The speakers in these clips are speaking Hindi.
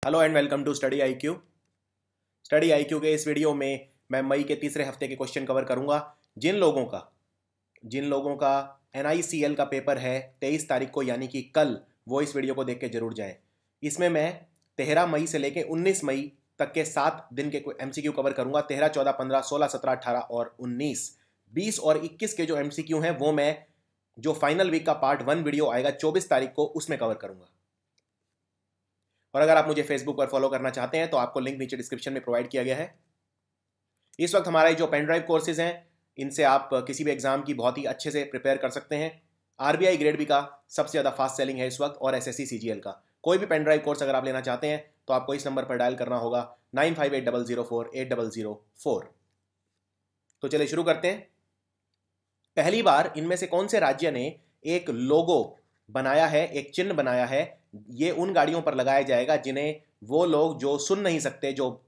Hello and welcome to Study IQ. Study IQ के इस वीडियो में मैं मई के तीसरे हफ्ते के क्वेश्चन कवर करूंगा। जिन लोगों का NICL का पेपर है 23 तारीख को यानी कि कल, वो इस वीडियो को देख के जरूर जाएं। इसमें मैं 13 मई से लेके 19 मई तक के 7 दिन के MCQ कवर करूंगा। 13, 14, 15, 16, 17, 18 और 19, 20 और 21 के जो MCQ हैं वो मैं जो फाइनल वीक का पार्ट 1 वीडियो आएगा 24 तारीख को उसमें कवर करूंगा। और अगर आप मुझे फेसबुक पर फॉलो करना चाहते हैं तो आपको लिंक नीचे डिस्क्रिप्शन में प्रोवाइड किया गया है। इस वक्त हमारे जो पेन ड्राइव कोर्सेज हैं इनसे आप किसी भी एग्जाम की बहुत ही अच्छे से प्रिपेयर कर सकते हैं। RBI ग्रेड बी का सबसे ज़्यादा फास्ट सेलिंग है इस वक्त, और SSC CGL का। कोई भी पेन ड्राइव कोर्स अगर आप लेना चाहते हैं तो आपको इस नंबर पर डायल करना होगा 9580048004। तो चलिए शुरू करते हैं। पहली बार इनमें से कौन से राज्य ने एक लोगो बनाया है, एक चिन्ह बनाया है? ये उन गाड़ियों पर लगाया जाएगा जिन्हें वो लोग जो सुन नहीं सकते, जो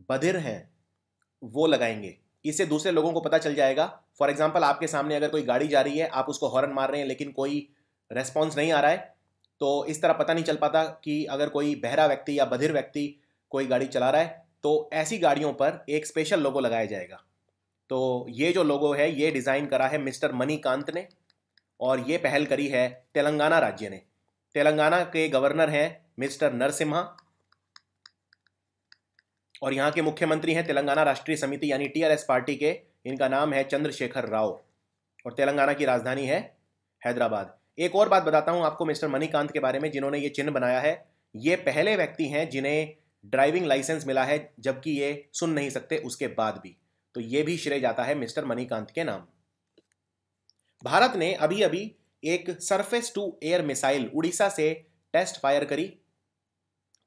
बधिर हैं, वो लगाएंगे। इससे दूसरे लोगों को पता चल जाएगा। फॉर एग्जाम्पल, आपके सामने अगर कोई गाड़ी जा रही है, आप उसको हॉर्न मार रहे हैं लेकिन कोई रेस्पॉन्स नहीं आ रहा है, तो इस तरह पता नहीं चल पाता कि अगर कोई बहरा व्यक्ति या बधिर व्यक्ति कोई गाड़ी चला रहा है। तो ऐसी गाड़ियों पर एक स्पेशल लोगो लगाया जाएगा। तो ये जो लोगो है ये डिज़ाइन करा है मिस्टर मणिकांत ने, और ये पहल करी है तेलंगाना राज्य ने। तेलंगाना के गवर्नर हैं मिस्टर नरसिम्हा, और यहाँ के मुख्यमंत्री हैं तेलंगाना राष्ट्रीय समिति यानी TRS पार्टी के। इनका नाम है चंद्रशेखर राव, और तेलंगाना की राजधानी है हैदराबाद। एक और बात बताता हूँ आपको मिस्टर मणिकांत के बारे में, जिन्होंने ये चिन्ह बनाया है। ये पहले व्यक्ति हैं जिन्हें ड्राइविंग लाइसेंस मिला है जबकि ये सुन नहीं सकते उसके बाद भी। तो ये भी श्रेय जाता है मिस्टर मणिकांत के नाम। भारत ने अभी अभी एक surface to air missile Orissa से टेस्ट फायर करी।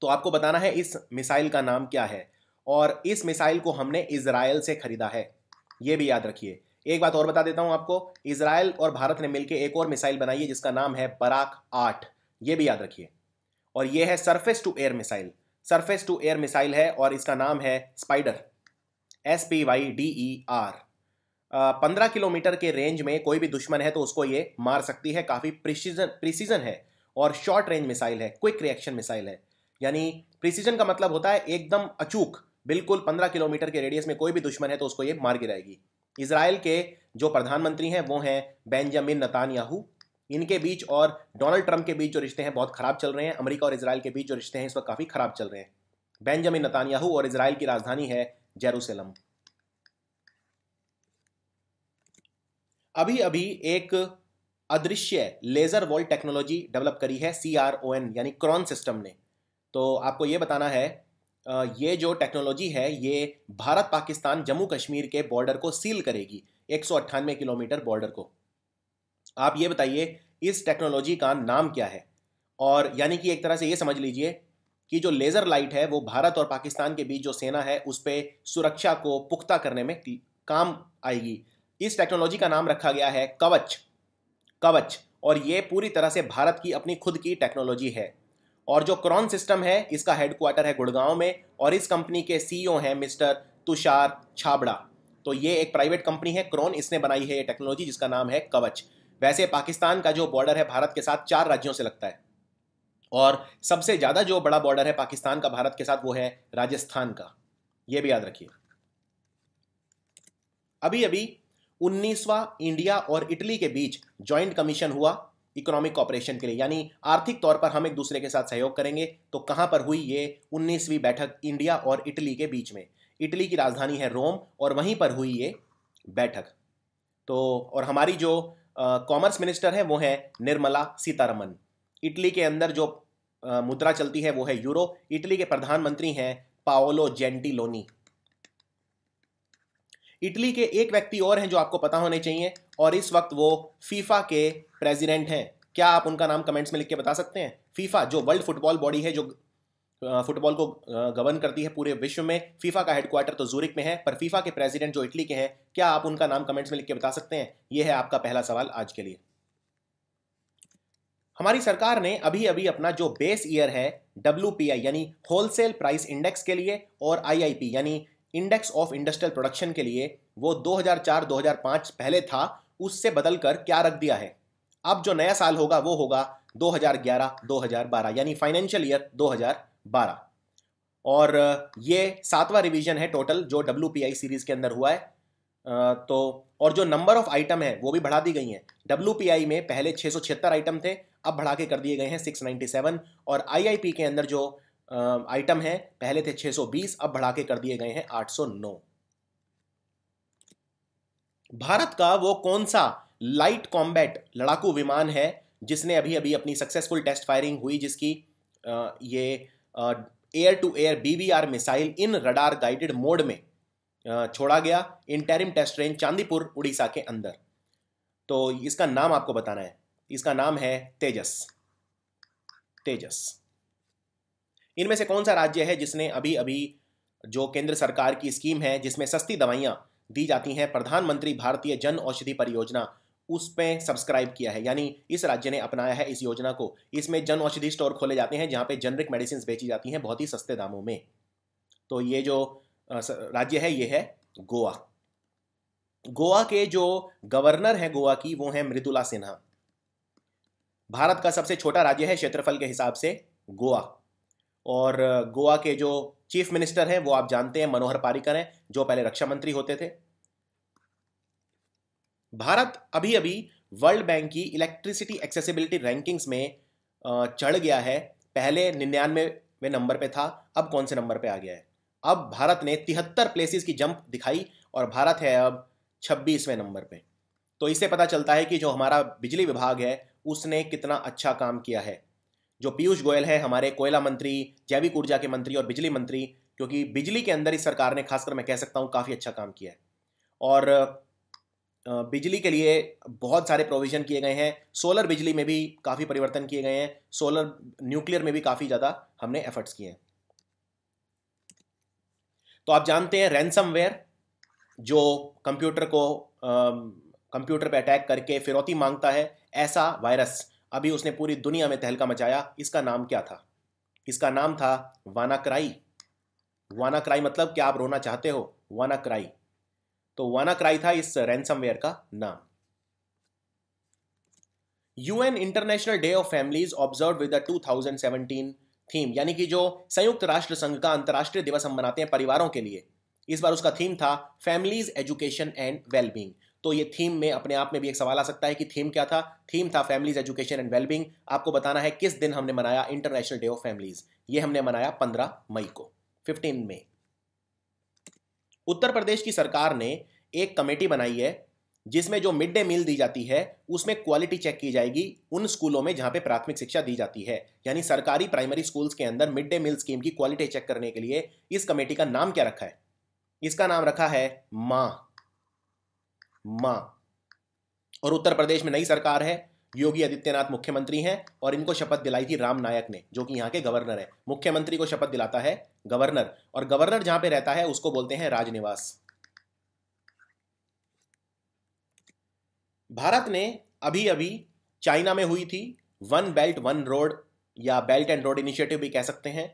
तो आपको बताना है इस मिसाइल का नाम क्या है, और इस मिसाइल को हमने इजराइल से खरीदा है, ये भी याद रखिए। एक बात और बता देता हूं आपको, इजराइल और भारत ने मिलकर एक और मिसाइल बनाई है जिसका नाम है बराक 8, ये भी याद रखिए। और ये है surface to air missile. Surface to air missile है और इसका नाम है स्पाइडर, SPYDER। 15 किलोमीटर के रेंज में कोई भी दुश्मन है तो उसको ये मार सकती है। काफ़ी प्रिसीजन है और शॉर्ट रेंज मिसाइल है, क्विक रिएक्शन मिसाइल है। यानी प्रिसीजन का मतलब होता है एकदम अचूक, बिल्कुल 15 किलोमीटर के रेडियस में कोई भी दुश्मन है तो उसको ये मार गिराएगी। इजराइल के जो प्रधानमंत्री हैं वो हैं बेंजामिन नेतान्याहू। इनके बीच और डोनाल्ड ट्रंप के बीच जो रिश्ते हैं बहुत खराब चल रहे हैं। अमेरिका और इजराइल के बीच जो रिश्ते हैं इस वक्त काफ़ी खराब चल रहे हैं। बेंजामिन नेतान्याहू, और इजराइल की राजधानी है जेरूसलम। अभी अभी एक अदृश्य लेजर वॉल टेक्नोलॉजी डेवलप करी है CRON यानी क्रॉन सिस्टम ने। तो आपको ये बताना है, ये जो टेक्नोलॉजी है ये भारत पाकिस्तान जम्मू कश्मीर के बॉर्डर को सील करेगी, 198 किलोमीटर बॉर्डर को। आप ये बताइए इस टेक्नोलॉजी का नाम क्या है? और यानी कि एक तरह से ये समझ लीजिए कि जो लेज़र लाइट है वो भारत और पाकिस्तान के बीच जो सेना है उस पर सुरक्षा को पुख्ता करने में काम आएगी। इस टेक्नोलॉजी का नाम रखा गया है कवच, और ये पूरी तरह से भारत की अपनी खुद की टेक्नोलॉजी है। और जो क्रॉन सिस्टम है इसका हेडक्वार्टर है गुड़गांव में, और इस कंपनी के CEO हैं मिस्टर तुषार छाबड़ा। तो ये एक प्राइवेट कंपनी है क्रॉन, इसने बनाई है ये टेक्नोलॉजी जिसका नाम है कवच। वैसे पाकिस्तान का जो बॉर्डर है भारत के साथ 4 राज्यों से लगता है, और सबसे ज़्यादा जो बड़ा बॉर्डर है पाकिस्तान का भारत के साथ वो है राजस्थान का, ये भी याद रखिए। अभी अभी 19वां इंडिया और इटली के बीच जॉइंट कमीशन हुआ इकोनॉमिक कॉपरेशन के लिए, यानी आर्थिक तौर पर हम एक दूसरे के साथ सहयोग करेंगे। तो कहां पर हुई ये 19वीं बैठक इंडिया और इटली के बीच में? इटली की राजधानी है रोम, और वहीं पर हुई ये बैठक। तो और हमारी जो कॉमर्स मिनिस्टर है वो है निर्मला सीतारमन। इटली के अंदर जो मुद्रा चलती है वो है यूरो। इटली के प्रधानमंत्री हैं पाओलो जेंटिलोनी। इटली के एक व्यक्ति और हैं जो आपको पता होने चाहिए, और इस वक्त वो फीफा के प्रेसिडेंट हैं। क्या आप उनका नाम कमेंट्स में लिख के बता सकते हैं? फीफा जो वर्ल्ड फुटबॉल बॉडी है जो फुटबॉल को गवर्न करती है पूरे विश्व में, फीफा का हेडक्वार्टर तो जूरिक में है, पर फीफा के प्रेसिडेंट जो इटली के हैं, क्या आप उनका नाम कमेंट्स में लिख के बता सकते हैं? ये है आपका पहला सवाल आज के लिए। हमारी सरकार ने अभी अभी अपना जो बेस ईयर है WPI यानी होलसेल प्राइस इंडेक्स के लिए, और IIP यानी इंडेक्स ऑफ इंडस्ट्रियल प्रोडक्शन के लिए, वो 2004-2005 पहले था, उससे बदलकर क्या रख दिया है? अब जो नया साल होगा वो होगा 2011-2012 यानी फाइनेंशियल ईयर 2012। और ये 7वां रिवीजन है टोटल जो WPI सीरीज के अंदर हुआ है। तो और जो नंबर ऑफ आइटम है वो भी बढ़ा दी गई हैं। WPI में पहले 676 आइटम थे, अब बढ़ा के कर दिए गए हैं 697। और IIP के अंदर जो आइटम है पहले थे 620, अब बढ़ा के कर दिए गए हैं 809। भारत का वो कौन सा लाइट कॉम्बैट लड़ाकू विमान है जिसने अभी अभी अपनी सक्सेसफुल टेस्ट फायरिंग हुई, जिसकी ये air to air BVR missile in radar guided mode में छोड़ा गया interim test range Chandipur Orissa के अंदर। तो इसका नाम आपको बताना है, इसका नाम है तेजस। तेजस। इनमें से कौन सा राज्य है जिसने अभी अभी जो केंद्र सरकार की स्कीम है जिसमें सस्ती दवाइयां दी जाती हैं, प्रधानमंत्री भारतीय जन औषधि परियोजना, उस पे सब्सक्राइब किया है, यानी इस राज्य ने अपनाया है इस योजना को। इसमें जन औषधि स्टोर खोले जाते हैं जहां पे जेनरिक मेडिसिन बेची जाती हैं बहुत ही सस्ते दामों में। तो ये जो राज्य है ये है गोवा। गोवा के जो गवर्नर है गोवा की वो है मृदुला सिन्हा। भारत का सबसे छोटा राज्य है क्षेत्रफल के हिसाब से गोवा। और गोवा के जो चीफ मिनिस्टर हैं वो आप जानते हैं मनोहर पर्रिकर हैं, जो पहले रक्षा मंत्री होते थे। भारत अभी अभी वर्ल्ड बैंक की इलेक्ट्रिसिटी एक्सेसिबिलिटी रैंकिंग्स में चढ़ गया है। पहले 99वें नंबर पे था, अब कौन से नंबर पे आ गया है? अब भारत ने 73 प्लेसेस की जंप दिखाई और भारत है अब 26वें नंबर पे। तो इससे पता चलता है कि जो हमारा बिजली विभाग है उसने कितना अच्छा काम किया है। जो पीयूष गोयल है हमारे कोयला मंत्री, जैविक ऊर्जा के मंत्री और बिजली मंत्री, क्योंकि बिजली के अंदर इस सरकार ने खासकर मैं कह सकता हूँ काफ़ी अच्छा काम किया है। और बिजली के लिए बहुत सारे प्रोविजन किए गए हैं। सोलर बिजली में भी काफ़ी परिवर्तन किए गए हैं, सोलर न्यूक्लियर में भी काफ़ी ज़्यादा हमने एफर्ट्स किए हैं। तो आप जानते हैं रैंसमवेयर, जो कंप्यूटर पे अटैक करके फिरौती मांगता है, ऐसा वायरस अभी उसने पूरी दुनिया में तहलका मचाया। इसका नाम क्या था? इसका नाम था वानाक्राई। वानाक्राई मतलब क्या आप रोना चाहते हो? वानाक्राई। तो वानाक्राई था इस रैंसमवेयर का नाम। UN international day of families observe with the 2017 theme, यानी कि जो संयुक्त राष्ट्र संघ का अंतर्राष्ट्रीय दिवस हम मनाते हैं परिवारों के लिए, इस बार उसका थीम था फैमिलीज एजुकेशन एंड वेलबींग। तो ये थीम में अपने आप में भी एक सवाल आ सकता है कि थीम क्या था? थीम था फैमिलीज एजुकेशन एंड वेलबींग। आपको बताना है किस दिन हमने मनाया इंटरनेशनल डे ऑफ फैमिलीज। ये हमने मनाया 15 मई को, 15 मई। उत्तर प्रदेश की सरकार ने एक कमेटी बनाई है जिसमें जो मिड डे मील दी जाती है उसमें क्वालिटी चेक की जाएगी उन स्कूलों में जहां पे प्राथमिक शिक्षा दी जाती है। यानी सरकारी प्राइमरी स्कूल्स के अंदर मिड डे मील स्कीम की क्वालिटी चेक करने के लिए इस कमेटी का नाम क्या रखा है? इसका नाम रखा है मां। मां। और उत्तर प्रदेश में नई सरकार है, योगी आदित्यनाथ मुख्यमंत्री हैं और इनको शपथ दिलाई थी राम नायक ने, जो कि यहाँ के गवर्नर है। मुख्यमंत्री को शपथ दिलाता है गवर्नर, और गवर्नर जहां पे रहता है उसको बोलते हैं राजनिवास। भारत ने अभी अभी चाइना में हुई थी वन बेल्ट वन रोड, या बेल्ट एंड रोड इनिशिएटिव भी कह सकते हैं,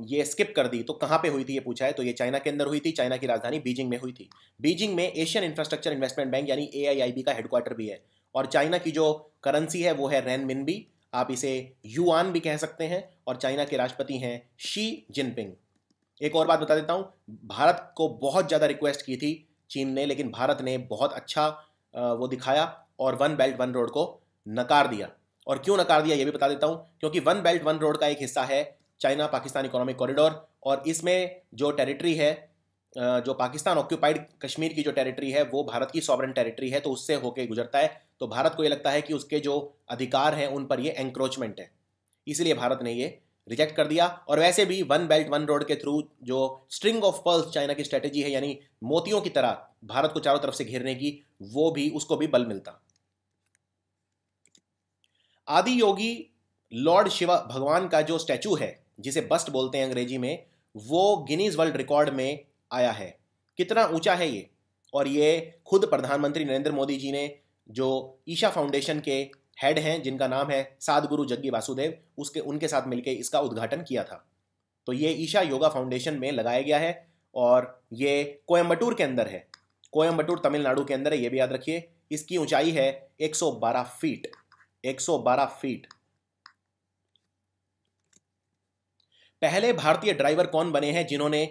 ये स्किप कर दी। तो कहाँ पे हुई थी ये पूछा है, तो ये चाइना के अंदर हुई थी। चाइना की राजधानी बीजिंग में हुई थी। बीजिंग में एशियन इंफ्रास्ट्रक्चर इन्वेस्टमेंट बैंक यानी AIIB का हेडक्वार्टर भी है। और चाइना की जो करेंसी है वो है रेनमिनबी, आप इसे युआन भी कह सकते हैं। और चाइना के राष्ट्रपति हैं शी जिनपिंग। एक और बात बता देता हूँ, भारत को बहुत ज़्यादा रिक्वेस्ट की थी चीन ने, लेकिन भारत ने बहुत अच्छा वो दिखाया और वन बेल्ट वन रोड को नकार दिया। और क्यों नकार दिया ये भी बता देता हूँ, क्योंकि वन बेल्ट वन रोड का एक हिस्सा है चाइना पाकिस्तान इकोनॉमिक कॉरिडोर, और इसमें जो टेरिटरी है, जो पाकिस्तान ऑक्यूपाइड कश्मीर की जो टेरिटरी है वो भारत की सॉवरेन टेरिटरी है, तो उससे होके गुजरता है। तो भारत को ये लगता है कि उसके जो अधिकार हैं उन पर ये एंक्रोचमेंट है, इसलिए भारत ने ये रिजेक्ट कर दिया। और वैसे भी वन बेल्ट वन रोड के थ्रू जो स्ट्रिंग ऑफ पर्ल्स चाइना की स्ट्रेटेजी है, यानी मोतियों की तरह भारत को चारों तरफ से घेरने की, वो भी उसको भी बल मिलता। आदि योगी लॉर्ड शिवा भगवान का जो स्टैचू है, जिसे बस्ट बोलते हैं अंग्रेजी में, वो गिनीज वर्ल्ड रिकॉर्ड में आया है। कितना ऊंचा है ये? और ये खुद प्रधानमंत्री नरेंद्र मोदी जी ने, जो ईशा फाउंडेशन के हेड हैं जिनका नाम है सादगुरु जग्गी वासुदेव, उनके साथ मिलकर इसका उद्घाटन किया था। तो ये ईशा योगा फाउंडेशन में लगाया गया है और ये कोयम्बटूर के अंदर है। कोयम्बटूर तमिलनाडु के अंदर है, ये भी याद रखिए। इसकी ऊंचाई है 112 फीट। 112 फीट। पहले भारतीय ड्राइवर कौन बने हैं जिन्होंने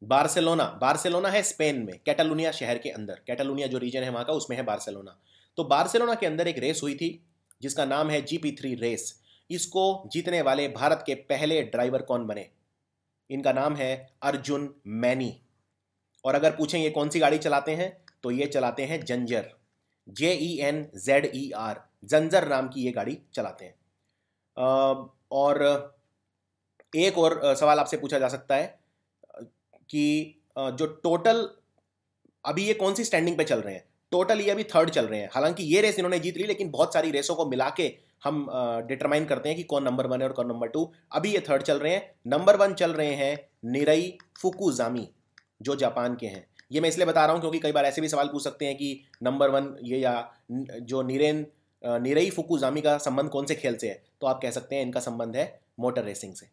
बार्सिलोना है स्पेन में, कैटालुनिया शहर के अंदर, कैटालुनिया जो रीजन है वहां का, उसमें है बार्सिलोना। तो बार्सिलोना के अंदर एक रेस हुई थी जिसका नाम है GP3 रेस। इसको जीतने वाले भारत के पहले ड्राइवर कौन बने? इनका नाम है अर्जुन मैनी। और अगर पूछें ये कौन सी गाड़ी चलाते हैं, तो ये चलाते हैं जंजर, JENZER, जंजर नाम की ये गाड़ी चलाते हैं। और एक और सवाल आपसे पूछा जा सकता है कि जो टोटल अभी ये कौन सी स्टैंडिंग पे चल रहे हैं? टोटल ये अभी थर्ड चल रहे हैं। हालांकि ये रेस इन्होंने जीत ली, लेकिन बहुत सारी रेसों को मिला के हम डिटरमाइन करते हैं कि कौन नंबर 1 है और कौन नंबर 2। अभी ये थर्ड चल रहे हैं। नंबर 1 चल रहे हैं निरई फुकुजामी, जो जापान के हैं। ये मैं इसलिए बता रहा हूँ क्योंकि कई बार ऐसे भी सवाल पूछ सकते हैं कि नंबर 1 ये, या जो निरई फुकुजामी का संबंध कौन से खेल से है, तो आप कह सकते हैं इनका संबंध है मोटर रेसिंग से।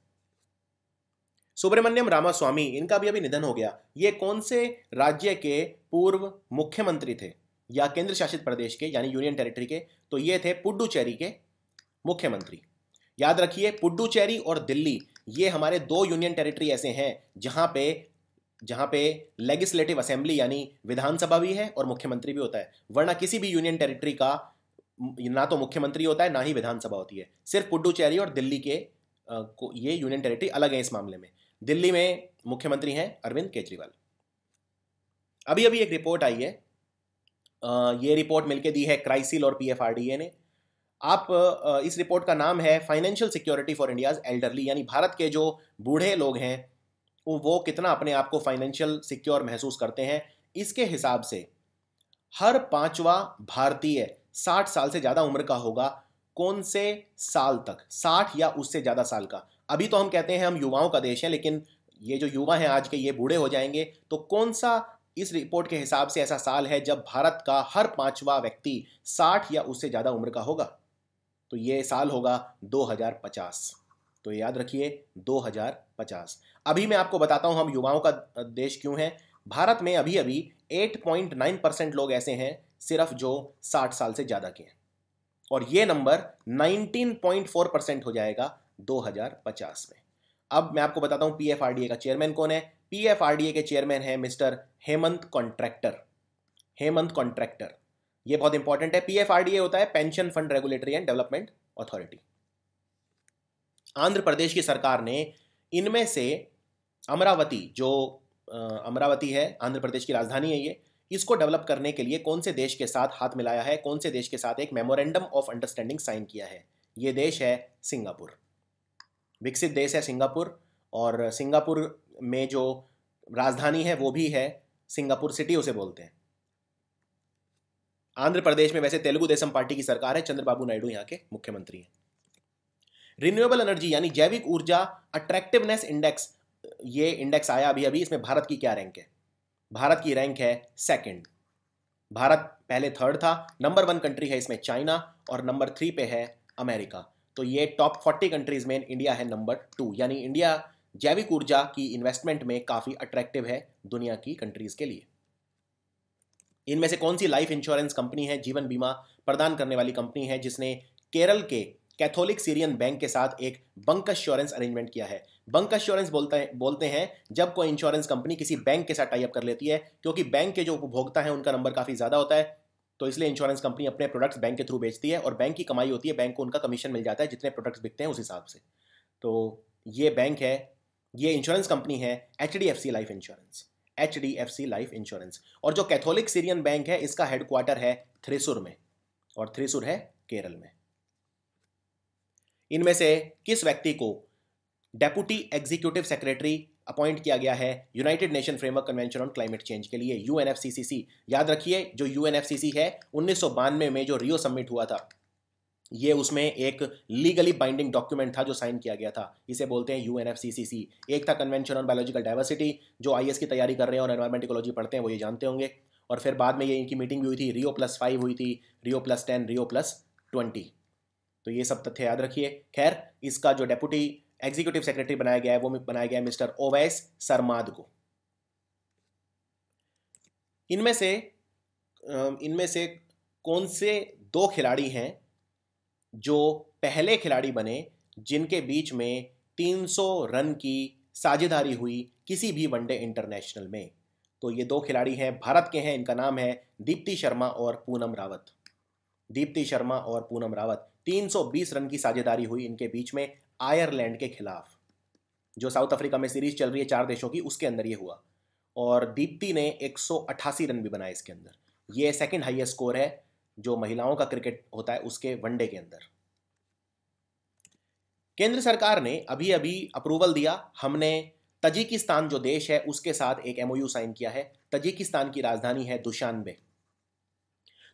सुब्रमण्यम रामास्वामी, इनका भी अभी निधन हो गया। ये कौन से राज्य के पूर्व मुख्यमंत्री थे या केंद्र शासित प्रदेश के, यानी यूनियन टेरिटरी के? तो ये थे पुडुचेरी के मुख्यमंत्री। याद रखिए, पुडुचेरी और दिल्ली ये हमारे 2 यूनियन टेरिटरी ऐसे हैं जहां पे लेजिस्लेटिव असेंबली यानी विधानसभा भी है और मुख्यमंत्री भी होता है। वरना किसी भी यूनियन टेरिटरी का ना तो मुख्यमंत्री होता है ना ही विधानसभा होती है। सिर्फ पुडुचेरी और दिल्ली के ये यूनियन टेरिटरी अलग है इस मामले में। दिल्ली में मुख्यमंत्री हैं अरविंद केजरीवाल। अभी अभी एक रिपोर्ट आई है, ये रिपोर्ट मिलकर दी है क्राइसिल और PFRDA ने। इस रिपोर्ट का नाम है financial security for India's elderly, यानी भारत के जो बूढ़े लोग हैं वो कितना अपने आप को फाइनेंशियल सिक्योर महसूस करते हैं। इसके हिसाब से हर 5वां भारतीय 60 साल से ज़्यादा उम्र का होगा। कौन से साल तक? 60 या उससे ज़्यादा साल का। अभी तो हम कहते हैं हम युवाओं का देश है, लेकिन ये जो युवा हैं आज के, ये बूढ़े हो जाएंगे। तो कौन सा इस रिपोर्ट के हिसाब से ऐसा साल है जब भारत का हर 5वां व्यक्ति 60 या उससे ज़्यादा उम्र का होगा? तो ये साल होगा 2050। तो याद रखिए 2050। अभी मैं आपको बताता हूं हम युवाओं का देश क्यों है। भारत में अभी अभी 8.9% लोग ऐसे हैं सिर्फ जो 60 साल से ज़्यादा के हैं, और ये नंबर 19.4% हो जाएगा 2050 में। अब मैं आपको बताता हूं PFRDA का चेयरमैन कौन है। PFRDA के चेयरमैन है मिस्टर हेमंत कॉन्ट्रैक्टर। हेमंत कॉन्ट्रैक्टर, ये बहुत इंपॉर्टेंट है। PFRDA होता है pension fund regulatory and development authority. Andhra Pradesh की सरकार ने इनमें से अमरावती, जो अमरावती है आंध्र प्रदेश की राजधानी है ये, इसको डेवलप करने के लिए कौन से देश के साथ हाथ मिलाया है? कौन से देश के साथ एक मेमोरेंडम ऑफ अंडरस्टैंडिंग साइन किया है? ये देश है सिंगापुर। विकसित देश है सिंगापुर, और सिंगापुर में जो राजधानी है वो भी है सिंगापुर सिटी उसे बोलते हैं। आंध्र प्रदेश में वैसे तेलुगु देशम पार्टी की सरकार है, चंद्रबाबू नायडू यहाँ के मुख्यमंत्री हैं। रिन्यूएबल एनर्जी यानी जैविक ऊर्जा अट्रैक्टिवनेस इंडेक्स, ये इंडेक्स आया अभी अभी। इसमें भारत की क्या रैंक है? भारत की रैंक है 2nd। भारत पहले 3rd था। नंबर 1 कंट्री है इसमें चाइना, और नंबर 3 पे है अमेरिका। तो ये टॉप 40 कंट्रीज में इंडिया है नंबर 2, यानी इंडिया जैविक ऊर्जा की इन्वेस्टमेंट में काफ़ी अट्रैक्टिव है दुनिया की कंट्रीज के लिए। इनमें से कौन सी लाइफ इंश्योरेंस कंपनी है, जीवन बीमा प्रदान करने वाली कंपनी है, जिसने केरल के कैथोलिक सीरियन बैंक के साथ एक बंक एश्योरेंस अरेंजमेंट किया है? बंक एश्योरेंस बोलते हैं जब कोई इंश्योरेंस कंपनी किसी बैंक के साथ टाई अप कर लेती है, क्योंकि बैंक के जो उपभोक्ता हैं उनका नंबर काफ़ी ज़्यादा होता है, तो इसलिए इंश्योरेंस कंपनी अपने प्रोडक्ट्स बैंक के थ्रू बेचती है, और बैंक की कमाई होती है, बैंक को उनका कमीशन मिल जाता है जितने प्रोडक्ट्स बिकते हैं उस हिसाब से। तो ये बैंक है, ये इंश्योरेंस कंपनी है HDFC life insurance. HDFC life insurance. और जो कैथोलिक सीरियन बैंक है इसका हेडक्वार्टर है थ्रिसुर में, और थ्रिसुर है केरल में। इनमें से किस व्यक्ति को डेप्यूटी एग्जीक्यूटिव सेक्रेटरी अपॉइंट किया गया है United nation framework convention on climate change के लिए, UNFCCC? याद रखिए जो UNFCCC है 1992 में जो रियो समिट हुआ था, ये उसमें एक लीगली बाइंडिंग डॉक्यूमेंट था जो साइन किया गया था। इसे बोलते हैं UNFCCC। एक था कन्वेंशन ऑन बायोलॉजिकल डाइवर्सिटी, जो IAS की तैयारी कर रहे हैं और एनवायरमेंट इकोलॉजी पढ़ते हैं वो ये जानते होंगे। और फिर बाद में ये इनकी मीटिंग भी हुई थी, Rio+5 हुई थी, Rio+10, Rio+20। तो ये सब तथ्य याद रखिए। खैर, इसका जो डेप्यूटी एग्जीक्यूटिव सेक्रेटरी बनाया गया है वो बनाया गया है मिस्टर ओवैस सरमाद को। इनमें से कौन से 2 खिलाड़ी हैं जो पहले खिलाड़ी बने जिनके बीच में 300 रन की साझेदारी हुई किसी भी वनडे इंटरनेशनल में। तो ये दो खिलाड़ी हैं, भारत के हैं, इनका नाम है दीप्ति शर्मा और पूनम रावत। दीप्ति शर्मा और पूनम रावत, 320 रन की साझेदारी हुई इनके बीच में आयरलैंड के खिलाफ। जो साउथ अफ्रीका में सीरीज चल रही है 4 देशों की, उसके अंदर ये हुआ। और दीप्ति ने 188 रन भी बनाए इसके अंदर। ये सेकंड हाईएस्ट स्कोर है जो महिलाओं का क्रिकेट होता है उसके वनडे के अंदर। केंद्र सरकार ने अभी अभी अप्रूवल दिया, हमने तजिकिस्तान जो देश है उसके साथ एक एमओयू साइन किया है। तजिकिस्तान की राजधानी है दुशानबे।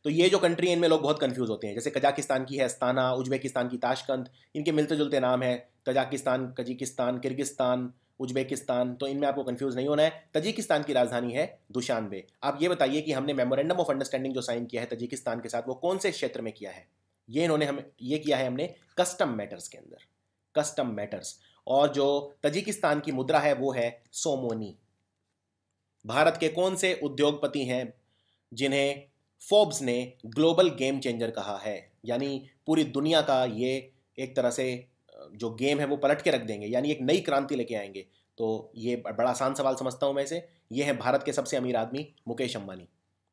तो ये जो कंट्री है इनमें लोग बहुत कंफ्यूज होते हैं, जैसे कजाकिस्तान की है अस्ताना, उज्बेकिस्तान की ताशकंद, इनके मिलते जुलते नाम है, तजाकिस्तान, कजिकिस्तान, किर्गिस्तान, उज्बेकिस्तान। तो इनमें आपको कंफ्यूज नहीं होना है। तजिकिस्तान की राजधानी है दुशानबे। आप ये बताइए कि हमने मेमोरेंडम ऑफ अंडरस्टैंडिंग जो साइन किया है तजिकिस्तान के साथ, वो कौन से क्षेत्र में किया है? ये इन्होंने हमें ये किया है हमने कस्टम मैटर्स के अंदर, कस्टम मैटर्स। और जो तजिकिस्तान की मुद्रा है वो है सोमोनी। भारत के कौन से उद्योगपति हैं जिन्हें फोर्ब्स ने ग्लोबल गेम चेंजर कहा है? यानी पूरी दुनिया का ये एक तरह से जो गेम है वो पलट के रख देंगे, यानी एक नई क्रांति लेके आएंगे। तो ये बड़ा आसान सवाल समझता हूं मैं इसे। ये है भारत के सबसे अमीर आदमी मुकेश अंबानी।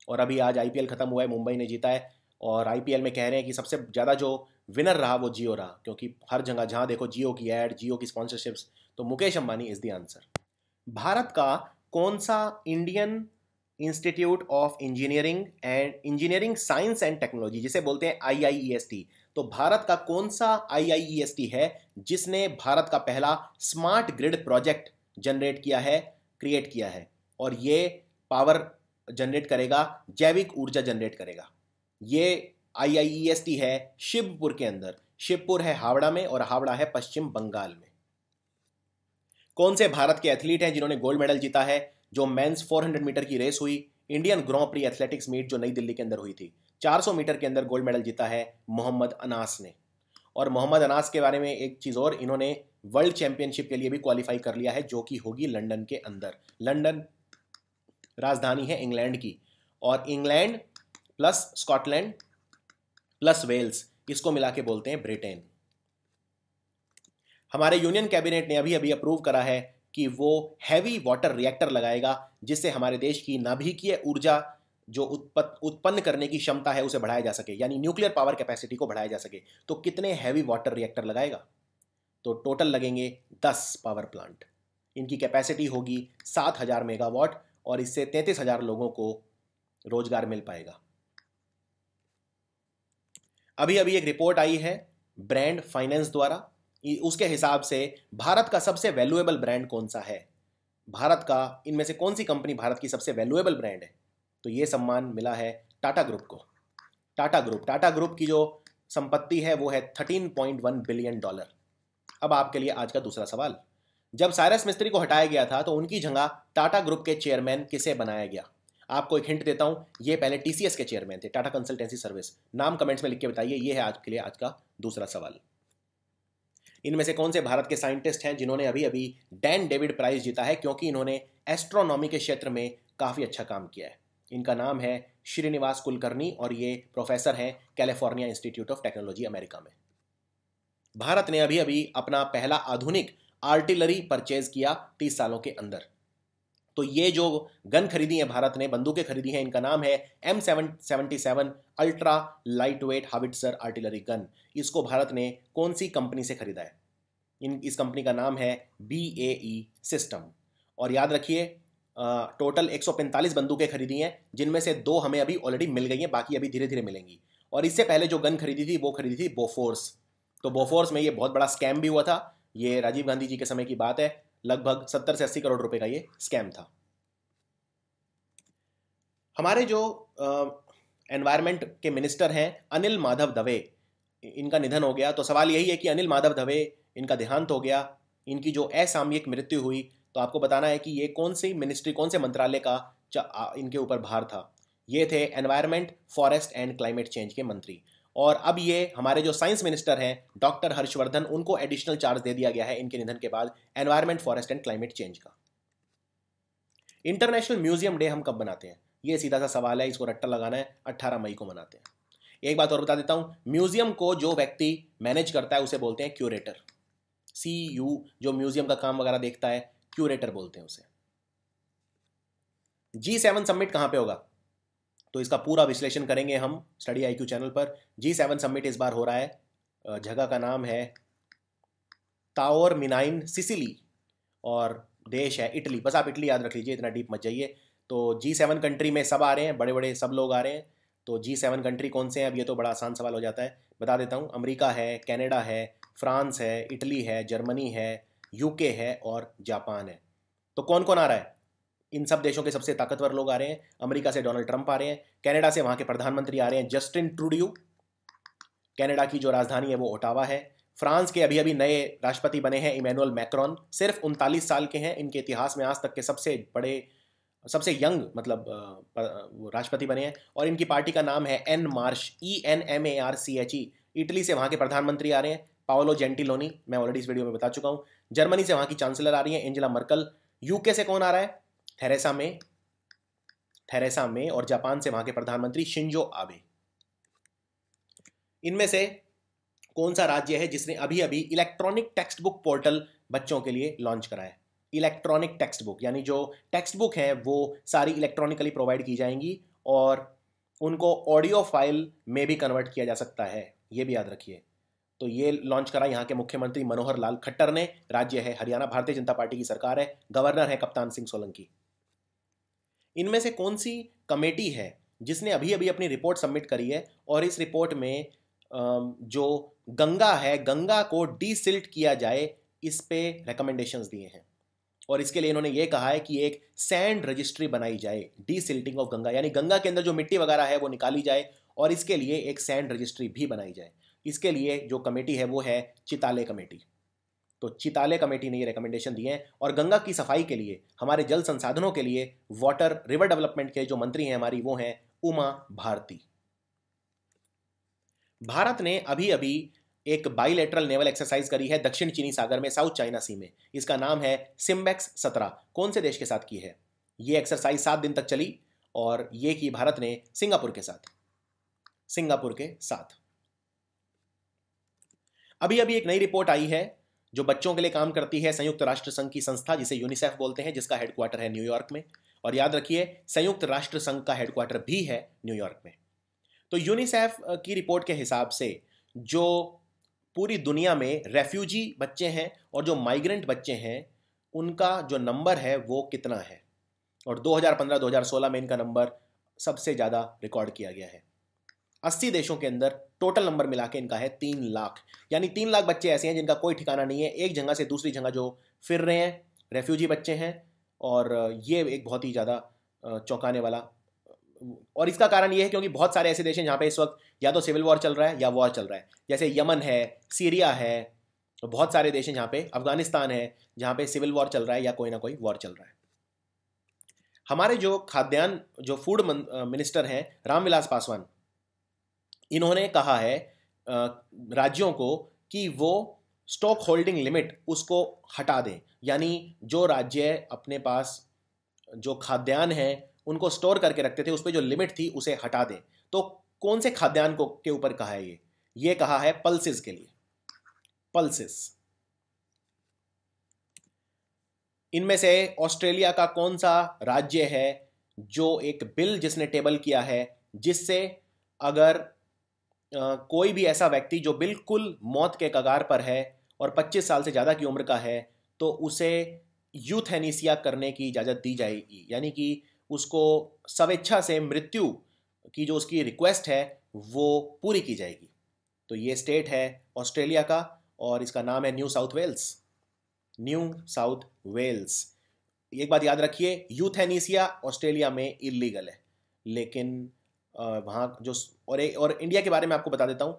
और अभी आज आईपीएल खत्म हुआ है, मुंबई ने जीता है। और आईपीएल में कह रहे हैं कि सबसे ज़्यादा जो विनर रहा वो जियो रहा, क्योंकि हर जगह जहाँ देखो जियो की ऐड, जियो की स्पॉन्सरशिप्स। तो Mukesh Ambani is the answer. Bharat का कौन सा Indian institute of engineering science and technology, जिसे बोलते हैं IIEST, तो भारत का कौन सा IIEST है जिसने भारत का पहला स्मार्ट ग्रिड प्रोजेक्ट जनरेट किया है, क्रिएट किया है? और ये पावर जनरेट करेगा, जैविक ऊर्जा जनरेट करेगा। ये IIEST है शिवपुर के अंदर। शिवपुर है हावड़ा में और हावड़ा है पश्चिम बंगाल में। कौन से भारत के एथलीट हैं जिन्होंने गोल्ड मेडल जीता है? जो मेंस 400 मीटर की रेस हुई, इंडियन ग्रां प्री एथलेटिक्स मीट जो नई दिल्ली के अंदर हुई थी, 400 मीटर के अंदर गोल्ड मेडल जीता है मोहम्मद अनास ने। और मोहम्मद अनास के बारे में एक चीज़ और, इन्होंने वर्ल्ड चैंपियनशिप के लिए भी क्वालिफाई कर लिया है, जो कि होगी लंदन के अंदर। लंदन राजधानी है इंग्लैंड की, और England plus Scotland plus Wales, इसको मिला के बोलते हैं ब्रिटेन। हमारे यूनियन कैबिनेट ने अभी अभी अप्रूव करा है कि वो हैवी वाटर रिएक्टर लगाएगा, जिससे हमारे देश की नाभिकीय ऊर्जा जो उत्पन्न करने की क्षमता है उसे बढ़ाया जा सके, यानी न्यूक्लियर पावर कैपेसिटी को बढ़ाया जा सके। तो कितने हैवी वाटर रिएक्टर लगाएगा? तो टोटल लगेंगे 10 पावर प्लांट। इनकी कैपेसिटी होगी 7000 मेगावाट, और इससे 33,000 लोगों को रोजगार मिल पाएगा। अभी अभी एक रिपोर्ट आई है ब्रांड फाइनेंस द्वारा, उसके हिसाब से भारत का सबसे वैल्यूएबल ब्रांड कौन सा है? भारत का इनमें से कौन सी कंपनी भारत की सबसे वैल्यूएबल ब्रांड है? तो ये सम्मान मिला है टाटा ग्रुप को। टाटा ग्रुप की जो संपत्ति है वो है $13.1 बिलियन। अब आपके लिए आज का दूसरा सवाल। जब साइरस मिस्त्री को हटाया गया था तो उनकी जगह टाटा ग्रुप के चेयरमैन किसे बनाया गया? आपको एक हिंट देता हूं, ये पहले TCS के चेयरमैन थे, टाटा कंसल्टेंसी सर्विस। नाम कमेंट्स में लिख के बताइए। ये है आज के लिए आज का दूसरा सवाल। इनमें से कौन से भारत के साइंटिस्ट हैं जिन्होंने अभी अभी डैन डेविड प्राइज जीता है, क्योंकि इन्होंने एस्ट्रोनॉमी के क्षेत्र में काफ़ी अच्छा काम किया है? इनका नाम है श्रीनिवास कुलकर्णी, और ये प्रोफेसर हैं California institute of technology America में। भारत ने अभी अभी अपना पहला आधुनिक आर्टिलरी परचेज किया 30 सालों के अंदर। तो ये जो गन खरीदी है भारत ने, बंदूकें खरीदी हैं, इनका नाम है M777 ultra light weight howitzer artillery gun. इसको भारत ने कौन सी कंपनी से खरीदा है? इस कंपनी का नाम है BAE सिस्टम। और याद रखिए टोटल 145 बंदूकें खरीदी हैं, जिनमें से 2 हमें अभी ऑलरेडी मिल गई हैं, बाकी अभी धीरे धीरे मिलेंगी। और इससे पहले जो गन खरीदी थी वो खरीदी थी बोफोर्स। तो बोफोर्स में ये बहुत बड़ा स्कैम भी हुआ था। ये राजीव गांधी जी के समय की बात है, लगभग 70 से 80 करोड़ रुपए का ये स्कैम था। हमारे जो एनवायरनमेंट के मिनिस्टर हैं अनिल माधव दवे, इनका निधन हो गया। तो सवाल यही है कि अनिल माधव दवे, इनका देहांत हो गया, इनकी जो असामयिक मृत्यु हुई, तो आपको बताना है कि ये कौन सी मिनिस्ट्री, कौन से मंत्रालय का इनके ऊपर भार था। ये थे environment, forest and climate change के मंत्री। और अब ये हमारे जो साइंस मिनिस्टर हैं डॉक्टर हर्षवर्धन, उनको एडिशनल चार्ज दे दिया गया है इनके निधन के बाद environment, forest and climate change का। इंटरनेशनल म्यूजियम डे हम कब बनाते हैं? ये सीधा सा सवाल है, इसको रट्टा लगाना है। 18 मई को मनाते हैं। एक बात और बता देता हूं, म्यूजियम को जो व्यक्ति मैनेज करता है उसे बोलते हैं क्यूरेटर। CU जो म्यूजियम का काम वगैरह देखता है, क्यूरेटर बोलते हैं उसे। G7 समिट कहाँ पे होगा, तो इसका पूरा विश्लेषण करेंगे हम स्टडी IQ चैनल पर। G7 समिट इस बार हो रहा है, जगह का नाम है ताओरमिनाइन, सिसिली, और देश है इटली। बस आप इटली याद रख लीजिए, इतना डीप मत जाइए। तो G7 कंट्री में सब आ रहे हैं, बड़े बड़े सब लोग आ रहे हैं। तो G7 कंट्री कौन से हैं, अब ये तो बड़ा आसान सवाल हो जाता है, बता देता हूँ। अमेरिका है, कनाडा है, फ्रांस है, इटली है, जर्मनी है, UK है और जापान है। तो कौन कौन आ रहा है, इन सब देशों के सबसे ताकतवर लोग आ रहे हैं। अमेरिका से डोनाल्ड ट्रंप आ रहे हैं, कनाडा से वहाँ के प्रधानमंत्री आ रहे हैं जस्टिन ट्रूडियो, कनाडा की जो राजधानी है वो ओटावा है। फ्रांस के अभी अभी नए राष्ट्रपति बने हैं इमैनुअल मैक्रोन, सिर्फ 39 साल के हैं, इनके इतिहास में आज तक के सबसे बड़े, सबसे यंग मतलब राष्ट्रपति बने हैं, और इनकी पार्टी का नाम है एन मार्च, ENMARCHE। इटली से वहाँ के प्रधानमंत्री आ रहे हैं पाओलो जेंटिलोनी, मैं ऑलरेडी इस वीडियो में बता चुका हूँ। जर्मनी से वहाँ की चांसलर आ रही है एंजेला मर्कल। UK से कौन आ रहा है, थेरेसा मे, और जापान से वहाँ के प्रधानमंत्री शिंजो आबे। इनमें से कौन सा राज्य है जिसने अभी अभी इलेक्ट्रॉनिक टेक्स्ट बुक पोर्टल बच्चों के लिए लॉन्च करा है। इलेक्ट्रॉनिक टेक्स्ट बुक यानी जो टेक्स्ट बुक है वो सारी इलेक्ट्रॉनिकली प्रोवाइड की जाएंगी और उनको ऑडियो फाइल में भी कन्वर्ट किया जा सकता है, ये भी याद रखिए। तो ये लॉन्च करा यहाँ के मुख्यमंत्री मनोहर लाल खट्टर ने। राज्य है हरियाणा, भारतीय जनता पार्टी की सरकार है, गवर्नर है कप्तान सिंह सोलंकी। इनमें से कौन सी कमेटी है जिसने अभी अभी अपनी रिपोर्ट सबमिट करी है और इस रिपोर्ट में जो गंगा है, गंगा को डीसिल्ट किया जाए, इस पे रिकमेंडेशंस दिए हैं। और इसके लिए इन्होंने ये कहा है कि एक सैंड रजिस्ट्री बनाई जाए, डीसिल्टिंग ऑफ गंगा, यानी गंगा के अंदर जो मिट्टी वगैरह है वो निकाली जाए और इसके लिए एक सैंड रजिस्ट्री भी बनाई जाए। इसके लिए जो कमेटी है वो है चिताले कमेटी। तो चिताले कमेटी ने ये रिकमेंडेशन दिए हैं। और गंगा की सफाई के लिए, हमारे जल संसाधनों के लिए, वाटर रिवर डेवलपमेंट के जो मंत्री हैं हमारी, वो हैं उमा भारती। भारत ने अभी अभी एक बाइलेटरल नेवल एक्सरसाइज करी है दक्षिण चीनी सागर में, साउथ चाइना सी में। इसका नाम है सिम्बेक्स 17। कौन से देश के साथ की है ये एक्सरसाइज? 7 दिन तक चली और ये की भारत ने सिंगापुर के साथ, सिंगापुर के साथ। अभी अभी एक नई रिपोर्ट आई है जो बच्चों के लिए काम करती है, संयुक्त राष्ट्र संघ की संस्था जिसे यूनिसेफ बोलते हैं, जिसका हेडक्वार्टर है न्यूयॉर्क में। और याद रखिए संयुक्त राष्ट्र संघ का हेडक्वार्टर भी है न्यूयॉर्क में। तो यूनिसेफ की रिपोर्ट के हिसाब से जो पूरी दुनिया में रेफ्यूजी बच्चे हैं और जो माइग्रेंट बच्चे हैं उनका जो नंबर है वो कितना है, और 2015-2016 में इनका नंबर सबसे ज़्यादा रिकॉर्ड किया गया है। 80 देशों के अंदर टोटल नंबर मिला के इनका है 3 लाख। यानी 3 लाख बच्चे ऐसे हैं जिनका कोई ठिकाना नहीं है, एक जगह से दूसरी जगह जो फिर रहे हैं, रेफ्यूजी बच्चे हैं। और ये एक बहुत ही ज़्यादा चौंकाने वाला, और इसका कारण ये है क्योंकि बहुत सारे ऐसे देश हैं जहाँ पे इस वक्त या तो सिविल वॉर चल रहा है या वॉर चल रहा है, जैसे यमन है, सीरिया है, तो बहुत सारे देश हैं जहाँ पे, अफगानिस्तान है जहाँ पे सिविल वॉर चल रहा है या कोई ना कोई वॉर चल रहा है। हमारे जो खाद्यान्न, जो फूड मिनिस्टर हैं रामविलास पासवान, इन्होंने कहा है राज्यों को कि वो स्टॉक होल्डिंग लिमिट उसको हटा दें, यानी जो राज्य अपने पास जो खाद्यान्न है उनको स्टोर करके रखते थे उस पर जो लिमिट थी उसे हटा दें। तो कौन से खाद्यान्न को के ऊपर कहा है ये कहा है पल्सेस के लिए, पल्सेस। इनमें से ऑस्ट्रेलिया का कौन सा राज्य है जो एक बिल जिसने टेबल किया है जिससे अगर कोई भी ऐसा व्यक्ति जो बिल्कुल मौत के कगार पर है और 25 साल से ज़्यादा की उम्र का है तो उसे यूथेनेसिया करने की इजाज़त दी जाएगी, यानी कि उसको स्वेच्छा से मृत्यु की जो उसकी रिक्वेस्ट है वो पूरी की जाएगी। तो ये स्टेट है ऑस्ट्रेलिया का और इसका नाम है New South Wales, New South Wales. एक बात याद रखिए, यूथेनेसिया ऑस्ट्रेलिया में इलीगल है, लेकिन वहाँ जो और इंडिया के बारे में आपको बता देता हूँ,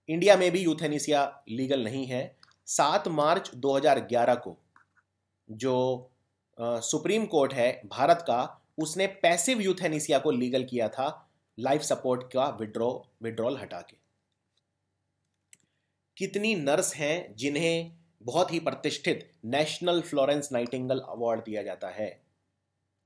इंडिया में भी यूथेनेसिया लीगल नहीं है। 7 मार्च 2011 को जो सुप्रीम कोर्ट है भारत का, उसने पैसिव यूथेनेसिया को लीगल किया था, लाइफ सपोर्ट का विड्रॉल हटा के। कितनी नर्स हैं जिन्हें बहुत ही प्रतिष्ठित नेशनल फ्लोरेंस नाइटिंगेल अवार्ड दिया जाता है,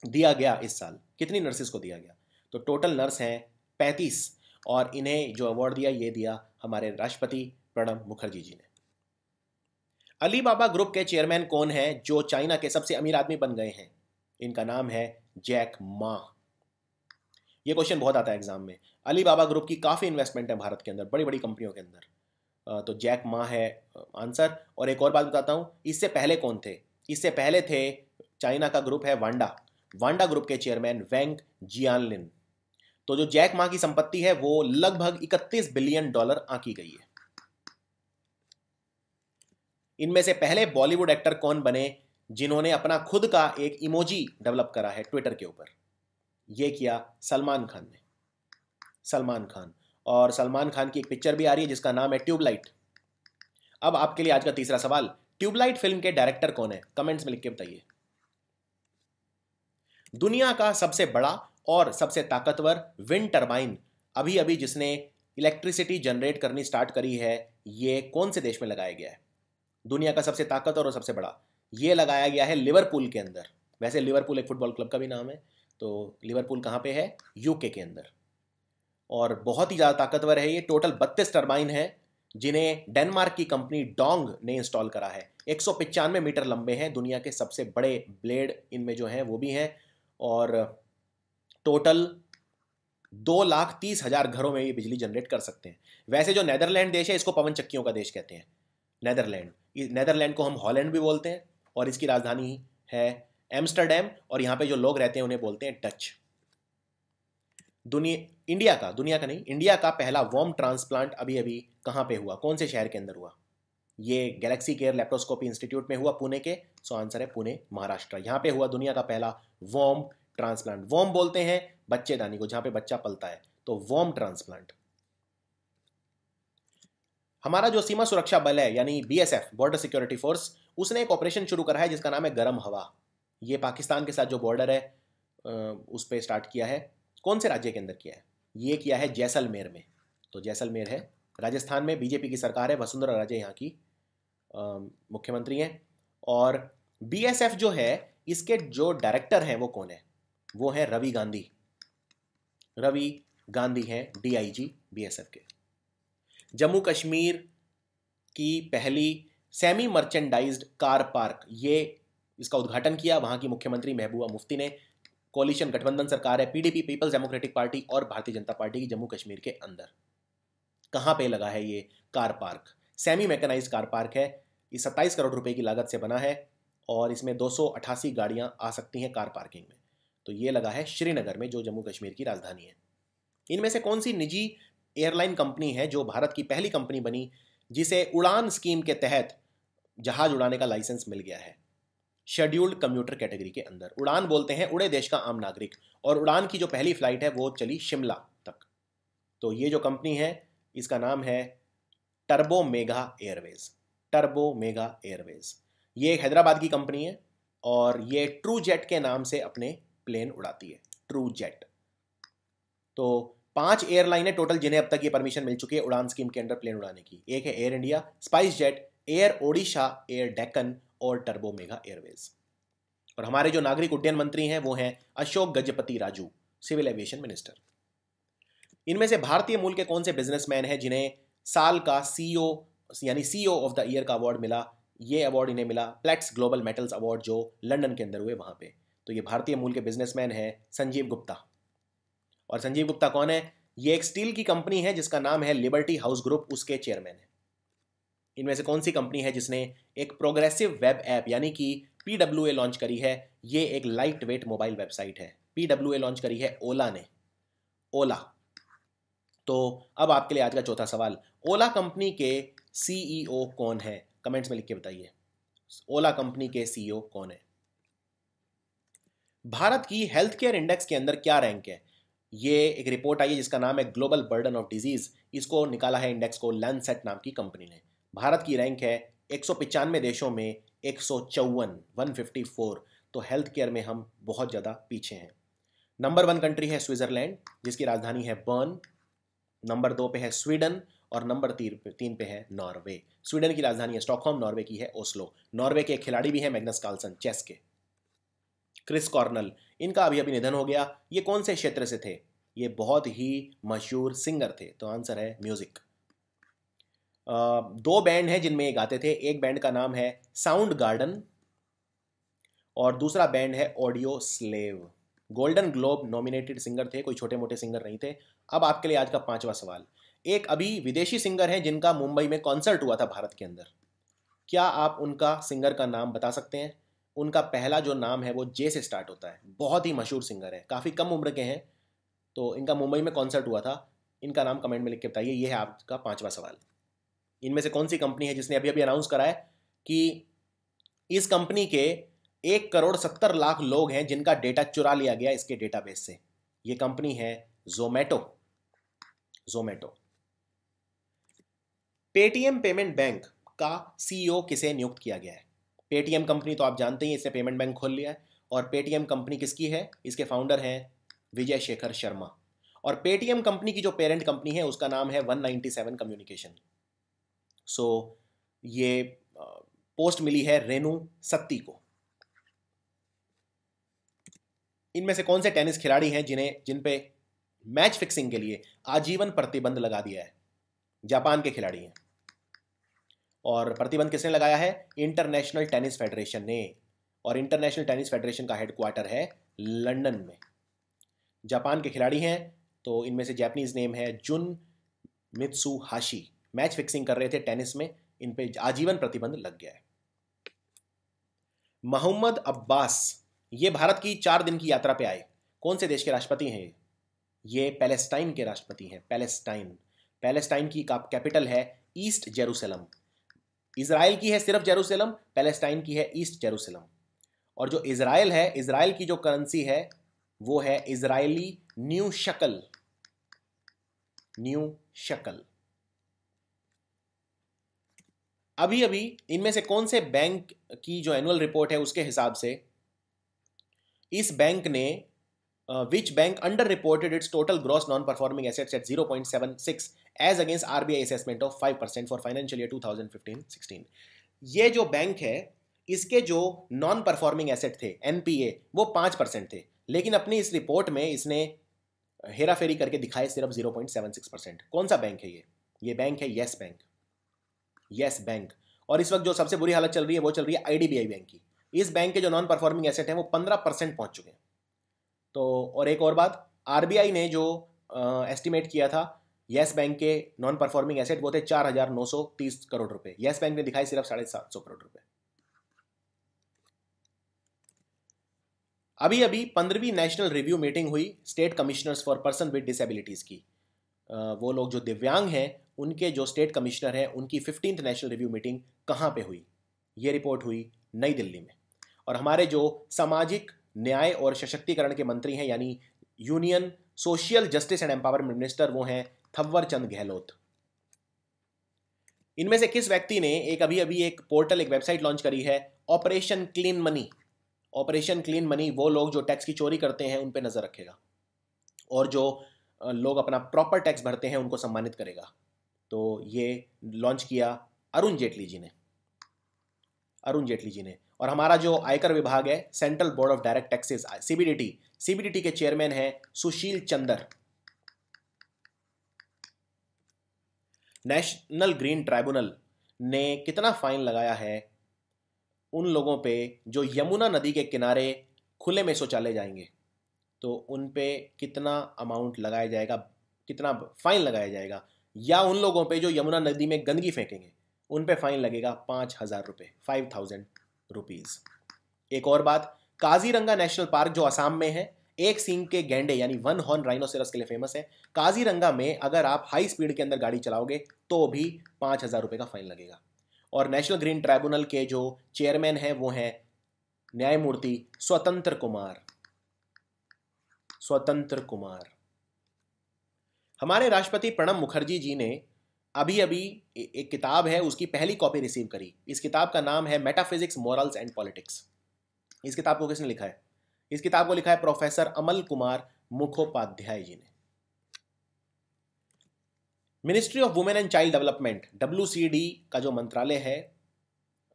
दिया गया इस साल? कितनी नर्सेस को दिया गया? तो टोटल नर्स हैं 35 और इन्हें जो अवार्ड दिया ये दिया हमारे राष्ट्रपति प्रणब मुखर्जी जी ने। अलीबाबा ग्रुप के चेयरमैन कौन है जो चाइना के सबसे अमीर आदमी बन गए हैं? इनका नाम है जैक मा। ये क्वेश्चन बहुत आता है एग्जाम में। अलीबाबा ग्रुप की काफ़ी इन्वेस्टमेंट है भारत के अंदर, बड़ी बड़ी कंपनियों के अंदर। तो जैक मा है आंसर। और एक और बात बताता हूँ, इससे पहले कौन थे? इससे पहले थे, चाइना का ग्रुप है वांडा, वांडा ग्रुप के चेयरमैन वेंग जियानलिन। तो जो जैक मा की संपत्ति है वो लगभग 31 बिलियन डॉलर आंकी गई है। इनमें से पहले बॉलीवुड एक्टर कौन बने जिन्होंने अपना खुद का एक इमोजी डेवलप करा है ट्विटर के ऊपर? ये किया सलमान खान ने, सलमान खान। और सलमान खान की एक पिक्चर भी आ रही है जिसका नाम है ट्यूबलाइट। अब आपके लिए आज का तीसरा सवाल, ट्यूबलाइट फिल्म के डायरेक्टर कौन है? कमेंट्स में लिख के बताइए। दुनिया का सबसे बड़ा और सबसे ताकतवर विंड टरबाइन अभी अभी जिसने इलेक्ट्रिसिटी जनरेट करनी स्टार्ट करी है, ये कौन से देश में लगाया गया है? दुनिया का सबसे ताकतवर और सबसे बड़ा, ये लगाया गया है लिवरपूल के अंदर। वैसे लिवरपूल एक फुटबॉल क्लब का भी नाम है, तो लिवरपूल कहाँ पे है? यूके के अंदर। और बहुत ही ज़्यादा ताकतवर है ये। टोटल 32 टरबाइन है जिन्हें डेनमार्क की कंपनी डोंग ने इंस्टॉल करा है। 195 मीटर लंबे हैं, दुनिया के सबसे बड़े ब्लेड इनमें जो हैं वो भी हैं। और टोटल 2,30,000 घरों में ये बिजली जनरेट कर सकते हैं। वैसे जो नेदरलैंड देश है इसको पवन चक्कियों का देश कहते हैं, नेदरलैंड। नेदरलैंड को हम हॉलैंड भी बोलते हैं और इसकी राजधानी है एम्स्टर्डम, और यहाँ पे जो लोग रहते हैं उन्हें बोलते हैं डच। इंडिया का नहीं, इंडिया का पहला वॉर्म ट्रांसप्लांट अभी अभी कहाँ पे हुआ? कौन से शहर के अंदर हुआ? ये गैलेक्सी केयर लेप्रोस्कोपी इंस्टीट्यूट में हुआ, पुणे के। सो आंसर है पुणे, महाराष्ट्र। यहाँ पे हुआ दुनिया का पहला वॉर्म ट्रांसप्लांट। वॉर्म बोलते हैं बच्चेदानी को, जहाँ पे बच्चा पलता है, तो वॉर्म ट्रांसप्लांट। हमारा जो सीमा सुरक्षा बल है यानी बीएसएफ, बॉर्डर सिक्योरिटी फोर्स, उसने एक ऑपरेशन शुरू करा है जिसका नाम है गर्म हवा। ये पाकिस्तान के साथ जो बॉर्डर है उस पर स्टार्ट किया है। कौन से राज्य के अंदर किया है? ये किया है जैसलमेर में। तो जैसलमेर है राजस्थान में, बीजेपी की सरकार है, वसुंधरा राजे यहाँ की मुख्यमंत्री हैं। और बीएसएफ जो है इसके जो डायरेक्टर हैं वो कौन है? वो है रवि गांधी। रवि गांधी हैं डीआईजी बीएसएफ के। जम्मू कश्मीर की पहली सेमी मर्चेंडाइज्ड कार पार्क, ये इसका उद्घाटन किया वहाँ की मुख्यमंत्री महबूबा मुफ्ती ने। कोलिशन गठबंधन सरकार है, पीडीपी पीपल्स डेमोक्रेटिक पार्टी और भारतीय जनता पार्टी की, जम्मू कश्मीर के अंदर। कहाँ पे लगा है ये car park? Semi mechanised car park है। ये 27 करोड़ रुपए की लागत से बना है और इसमें 288 गाड़ियाँ आ सकती हैं कार पार्किंग में। तो ये लगा है श्रीनगर में, जो जम्मू कश्मीर की राजधानी है। इनमें से कौन सी निजी एयरलाइन कंपनी है जो भारत की पहली कंपनी बनी जिसे उड़ान स्कीम के तहत जहाज उड़ाने का लाइसेंस मिल गया है? शेड्यूल्ड कम्यूटर कैटेगरी के अंदर। उड़ान बोलते हैं उड़े देश का आम नागरिक, और उड़ान की जो पहली फ्लाइट है वो चली शिमला तक। तो ये जो कंपनी है इसका नाम है turbo mega Airways. Turbo mega Airways ये एक हैदराबाद की कंपनी है और ये ट्रू जेट के नाम से अपने प्लेन उड़ाती है, ट्रू जेट। तो 5 एयरलाइन है टोटल जिन्हें अब तक ये परमिशन मिल चुकी है उड़ान स्कीम के अंदर प्लेन उड़ाने की। एक है air India, spice jet, air Odisha, air Deccan और टर्बो मेगा एयरवेज। और हमारे जो नागरिक उड्डयन मंत्री हैं वो हैं Ashok Gajapathi Raju, civil aviation minister. इनमें से भारतीय मूल के कौन से बिजनेसमैन हैं जिन्हें साल का सीईओ यानी सीईओ ऑफ द ईयर का अवार्ड मिला? ये अवार्ड इन्हें मिला प्लेट्स ग्लोबल मेटल्स अवार्ड जो लंदन के अंदर हुए वहाँ पे। तो ये भारतीय मूल के बिजनेसमैन हैं संजीव गुप्ता। और संजीव गुप्ता कौन है? ये एक स्टील की कंपनी है जिसका नाम है लिबर्टी हाउस ग्रुप, उसके चेयरमैन है। इनमें से कौन सी कंपनी है जिसने एक प्रोग्रेसिव वेब ऐप यानी कि पीडब्ल्यूए लॉन्च करी है? ये एक लाइट वेट मोबाइल वेबसाइट है। पीडब्ल्यूए लॉन्च करी है ओला ने, ओला। तो अब आपके लिए आज का चौथा सवाल, ओला कंपनी के सीईओ कौन है? कमेंट्स में लिख के बताइए, ओला कंपनी के सीईओ कौन है? भारत की हेल्थ केयर इंडेक्स के अंदर क्या रैंक है? ये एक रिपोर्ट आई है जिसका नाम है ग्लोबल बर्डन ऑफ डिजीज। इसको निकाला है इंडेक्स को लैंडसेट नाम की कंपनी ने। भारत की रैंक है 195 देशों में 154, 154। तो हेल्थ केयर में हम बहुत ज़्यादा पीछे हैं। नंबर 1 कंट्री है स्विट्जरलैंड जिसकी राजधानी है बर्न। नंबर 2 पे है स्वीडन और नंबर 3 पे है नॉर्वे। स्वीडन की राजधानी है स्टॉकहोम, नॉर्वे की है ओस्लो। नॉर्वे के एक खिलाड़ी भी है मैग्नस कार्लसन, चेस के। क्रिस कॉर्नल, इनका अभी अभी निधन हो गया। ये कौन से क्षेत्र से थे? ये बहुत ही मशहूर सिंगर थे। तो आंसर है म्यूजिक। दो बैंड हैं जिनमें ये गाते थे। एक बैंड का नाम है साउंड गार्डन और दूसरा बैंड है audio slave. Golden globe nominated singer थे, कोई छोटे मोटे सिंगर नहीं थे। अब आपके लिए आज का पांचवा सवाल। एक अभी विदेशी सिंगर है जिनका मुंबई में कॉन्सर्ट हुआ था भारत के अंदर। क्या आप उनका सिंगर का नाम बता सकते हैं? उनका पहला जो नाम है वो जे से स्टार्ट होता है। बहुत ही मशहूर सिंगर है, काफ़ी कम उम्र के हैं। तो इनका मुंबई में कॉन्सर्ट हुआ था। इनका नाम कमेंट में लिख के बताइए। ये है आपका पांचवा सवाल। इनमें से कौन सी कंपनी है जिसने अभी अभी अनाउंस करा है कि इस कंपनी के 1,70,00,000 लोग हैं जिनका डेटा चुरा लिया गया इसके डेटाबेस से? ये कंपनी है Zomato. Zomato. Paytm payment bank का सीईओ किसे नियुक्त किया गया है? पेटीएम कंपनी तो आप जानते ही, इसने पेमेंट बैंक खोल लिया है। और पेटीएम कंपनी किसकी है? इसके फाउंडर हैं विजय शेखर शर्मा। और पेटीएम कंपनी की जो पेरेंट कंपनी है उसका नाम है 197 कम्युनिकेशन। सो ये पोस्ट मिली है रेणु सत्ती को। इनमें से कौन से टेनिस खिलाड़ी हैं जिन पे मैच फिक्सिंग के लिए आजीवन प्रतिबंध लगा दिया है? जापान के खिलाड़ी हैं। और प्रतिबंध किसने लगाया है? इंटरनेशनल टेनिस फेडरेशन ने। और इंटरनेशनल टेनिस फेडरेशन का हेडक्वार्टर है लंदन में। जापान के खिलाड़ी हैं, तो इनमें से जैपनीज नेम है जुन मित्सुहाशी। मैच फिक्सिंग कर रहे थे टेनिस में, इन पे आजीवन प्रतिबंध लग गया है। मोहम्मद अब्बास ये भारत की 4 दिन की यात्रा पे आए। कौन से देश के राष्ट्रपति हैं ये? पैलेस्टाइन के राष्ट्रपति हैं। पैलेस्टाइन। पैलेस्टाइन की कैपिटल है ईस्ट जेरूसलम। इजराइल की है सिर्फ जेरूसलम, पैलेस्टाइन की है ईस्ट जेरूसलम। और जो इजराइल है, इजराइल की जो करेंसी है वो है इजरायली न्यू शकल। न्यू शकल। अभी अभी इनमें से कौन से बैंक की जो एनुअल रिपोर्ट है उसके हिसाब से इस बैंक ने which bank under reported its total gross non performing assets at 0.76 as against RBI assessment of 5% for financial year 2015-16। ये जो बैंक है इसके जो नॉन परफॉर्मिंग एसेट थे एनपीए वो 5% थे, लेकिन अपनी इस रिपोर्ट में इसने हेराफेरी करके दिखाए सिर्फ 0.76%। कौन सा बैंक है ये बैंक है येस बैंक। Yes bank. और इस वक्त जो सबसे बुरी हालत चल रही है वो चल रही है आईडीबीआई बैंक की। इस बैंक के जो नॉन परफॉर्मिंग एसेट हैं वो 15% पहुंच चुके हैं। तो और एक और बात, आरबीआई ने जो एस्टिमेट किया था येस बैंक के नॉन परफॉर्मिंग एसेट वो थे 4,930 करोड़ रुपए। येस बैंक ने दिखाई सिर्फ 750 करोड़ रुपए। अभी अभी 15वीं नेशनल रिव्यू मीटिंग हुई state commissioners for person with disabilities की। वो लोग जो दिव्यांग हैं उनके जो स्टेट कमिश्नर हैं उनकी 15th नेशनल रिव्यू मीटिंग कहाँ पे हुई? ये रिपोर्ट हुई नई दिल्ली में। और हमारे जो सामाजिक न्याय और सशक्तिकरण के मंत्री हैं यानी union social justice and empowerment minister वो हैं थव्वर चंद गहलोत। इनमें से किस व्यक्ति ने अभी अभी एक पोर्टल, एक वेबसाइट लॉन्च करी है operation clean money? Operation clean money वो लोग जो टैक्स की चोरी करते हैं उन पे नजर रखेगा और जो लोग अपना प्रॉपर टैक्स भरते हैं उनको सम्मानित करेगा। तो ये लॉन्च किया अरुण जेटली जी ने। अरुण जेटली जी ने। और हमारा जो आयकर विभाग है central board of direct taxes CBDT के चेयरमैन हैं सुशील चंदर। नेशनल ग्रीन ट्राइब्यूनल ने कितना फाइन लगाया है उन लोगों पे जो यमुना नदी के किनारे खुले में शौचालय जाएंगे? तो उन पे कितना अमाउंट लगाया जाएगा, कितना फाइन लगाया जाएगा? या उन लोगों पे जो यमुना नदी में गंदगी फेंकेंगे उन पे फाइन लगेगा 5,000 रुपये, 5,000 रुपीज़। एक और बात, काजीरंगा नेशनल पार्क जो असम में है एक सींग के गैंडे यानी 1 हॉर्न राइनोसेरस के लिए फेमस है। काजीरंगा में अगर आप हाई स्पीड के अंदर गाड़ी चलाओगे तो भी 5,000 रुपये का फाइन लगेगा। और नेशनल ग्रीन ट्राइब्यूनल के जो चेयरमैन हैं वो हैं न्यायमूर्ति स्वतंत्र कुमार। स्वतंत्र कुमार। हमारे राष्ट्रपति प्रणब मुखर्जी जी ने अभी अभी एक किताब है उसकी पहली कॉपी रिसीव करी। इस किताब का नाम है मेटाफिजिक्स, मॉरल्स एंड पॉलिटिक्स। इस किताब को किसने लिखा है? इस किताब को लिखा है प्रोफेसर अमल कुमार मुखोपाध्याय जी ने। Ministry of women and child development WCD का जो मंत्रालय है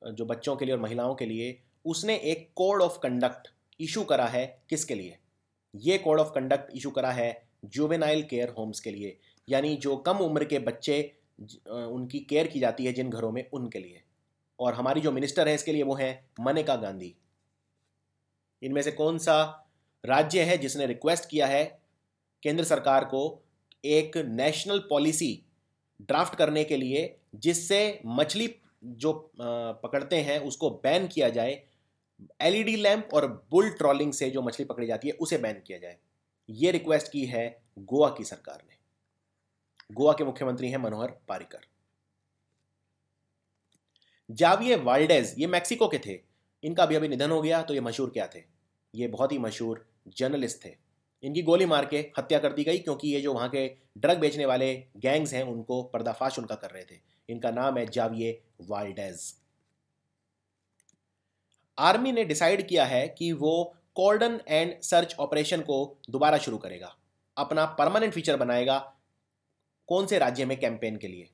जो बच्चों के लिए और महिलाओं के लिए, उसने एक कोड ऑफ कंडक्ट इशू करा है। किसके लिए? ये कोड ऑफ कंडक्ट इशू करा है जुवेनाइल केयर होम्स के लिए, यानी जो कम उम्र के बच्चे उनकी केयर की जाती है जिन घरों में, उनके लिए। और हमारी जो मिनिस्टर है इसके लिए वो है मनेका गांधी। इनमें से कौन सा राज्य है जिसने रिक्वेस्ट किया है केंद्र सरकार को एक नेशनल पॉलिसी ड्राफ्ट करने के लिए जिससे मछली जो पकड़ते हैं उसको बैन किया जाए, एलईडी लैंप और बुल ट्रॉलिंग से जो मछली पकड़ी जाती है उसे बैन किया जाए। ये रिक्वेस्ट की है गोवा की सरकार ने। गोवा के मुख्यमंत्री हैं मनोहर पारिकर। जावियर वाल्डेज ये मैक्सिको के थे, इनका अभी अभी निधन हो गया। तो ये मशहूर क्या थे? ये बहुत ही मशहूर जर्नलिस्ट थे। इनकी गोली मार के हत्या कर दी गई क्योंकि ये जो वहाँ के ड्रग बेचने वाले गैंग्स हैं उनको पर्दाफाश उनका कर रहे थे। इनका नाम है जावियर वाल्डेज। आर्मी ने डिसाइड किया है कि वो कॉर्डन एंड सर्च ऑपरेशन को दोबारा शुरू करेगा, अपना परमानेंट फीचर बनाएगा। कौन से राज्य में कैंपेन के लिए?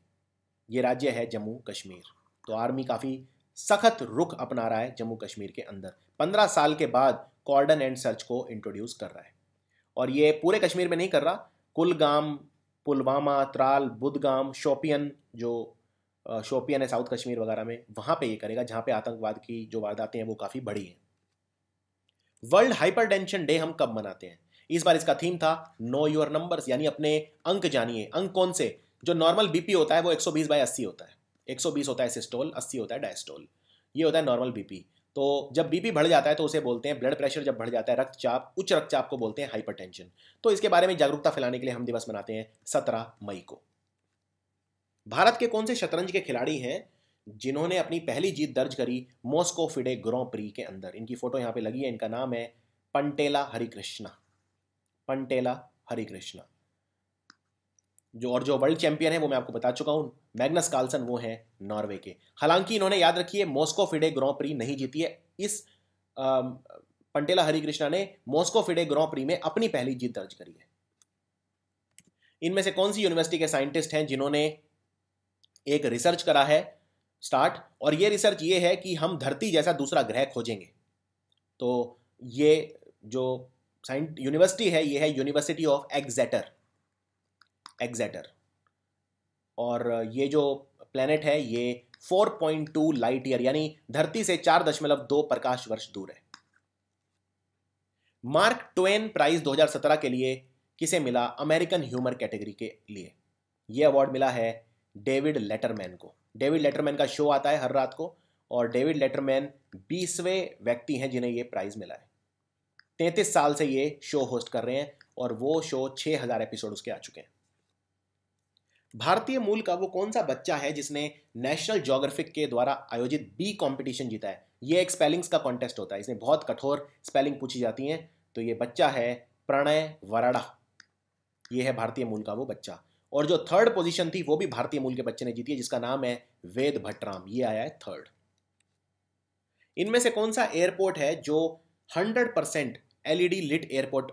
ये राज्य है जम्मू कश्मीर। तो आर्मी काफ़ी सख्त रुख अपना रहा है जम्मू कश्मीर के अंदर। 15 साल के बाद कॉर्डन एंड सर्च को इंट्रोड्यूस कर रहा है। और ये पूरे कश्मीर में नहीं कर रहा, कुलगाम, पुलवामा, त्राल, बुदगाम, शोपियन, जो शोपियन है साउथ कश्मीर वगैरह में, वहाँ पे ये करेगा जहाँ पे आतंकवाद की जो वारदातें हैं वो काफ़ी बड़ी हैं। वर्ल्ड हाइपरटेंशन डे हम कब मनाते हैं? इस बार इसका थीम था नो योर नंबर्स, यानी अपने अंक जानिए। अंक कौन से? जो नॉर्मल बीपी होता है वो 120/80 होता है। 120 होता है सिस्टोल, 80 होता है डायस्टोल। ये होता है नॉर्मल बीपी। तो जब बीपी बढ़ जाता है तो उसे बोलते हैं ब्लड प्रेशर। जब बढ़ जाता है रक्तचाप, उच्च रक्तचाप को बोलते हैं हाइपरटेंशन। तो इसके बारे में जागरूकता फैलाने के लिए हम दिवस मनाते हैं 17 मई को। भारत के कौन से शतरंज के खिलाड़ी हैं जिन्होंने अपनी पहली जीत दर्ज करी मॉस्को फिडे ग्रॉ प्री के अंदर? इनकी फोटो यहाँ पे लगी है। इनका नाम है पंटेला हरिकृष्णा। पंटेला हरिकृष्णा। जो वर्ल्ड चैंपियन है वो मैं आपको बता चुका हूं, मैग्नस कार्लसन, वो है नॉर्वे के। हालांकि इन्होंने, याद रखिए, मॉस्को फिडे ग्रॉ प्री नहीं जीती है। इस पंटेला हरिकृष्णा ने मॉस्को फिडे ग्रॉ प्री में अपनी पहली जीत दर्ज करी है। इनमें से कौन सी यूनिवर्सिटी के साइंटिस्ट हैं जिन्होंने एक रिसर्च करा है स्टार्ट, और ये रिसर्च ये है कि हम धरती जैसा दूसरा ग्रह खोजेंगे? तो ये जो यूनिवर्सिटी है ये है यूनिवर्सिटी ऑफ एक्सेटर। एक्सेटर। और ये जो प्लेनेट है ये 4.2 लाइट ईयर यानी धरती से 4.2 प्रकाश वर्ष दूर है। मार्क ट्वेन प्राइज 2017 के लिए किसे मिला? अमेरिकन ह्यूमर कैटेगरी के लिए। यह अवार्ड मिला है डेविड लेटरमैन को। डेविड लेटरमैन का शो आता है हर रात को, और डेविड लेटरमैन 20वें व्यक्ति हैं जिन्हें यह प्राइज मिला है। 33 साल से ये शो होस्ट कर रहे हैं और वो शो 6000 एपिसोड उसके आ चुके हैं। भारतीय मूल का वो कौन सा बच्चा है जिसने नेशनल ज्योग्राफिक के द्वारा आयोजित बी कंपटीशन जीता है? ये एक स्पेलिंग्स का कॉन्टेस्ट होता है, इसमें बहुत कठोर स्पेलिंग पूछी जाती हैं। तो ये बच्चा है प्रणय वराड़ा। ये है भारतीय मूल का वो बच्चा। और जो थर्ड पोजीशन थी वो भी भारतीय मूल के बच्चे ने जीती है जिसका नाम है वेद भट्टराम। ये आया है थर्ड। इनमें से कौन सा एयरपोर्ट है जो 100% एलईडी लिट एयरपोर्ट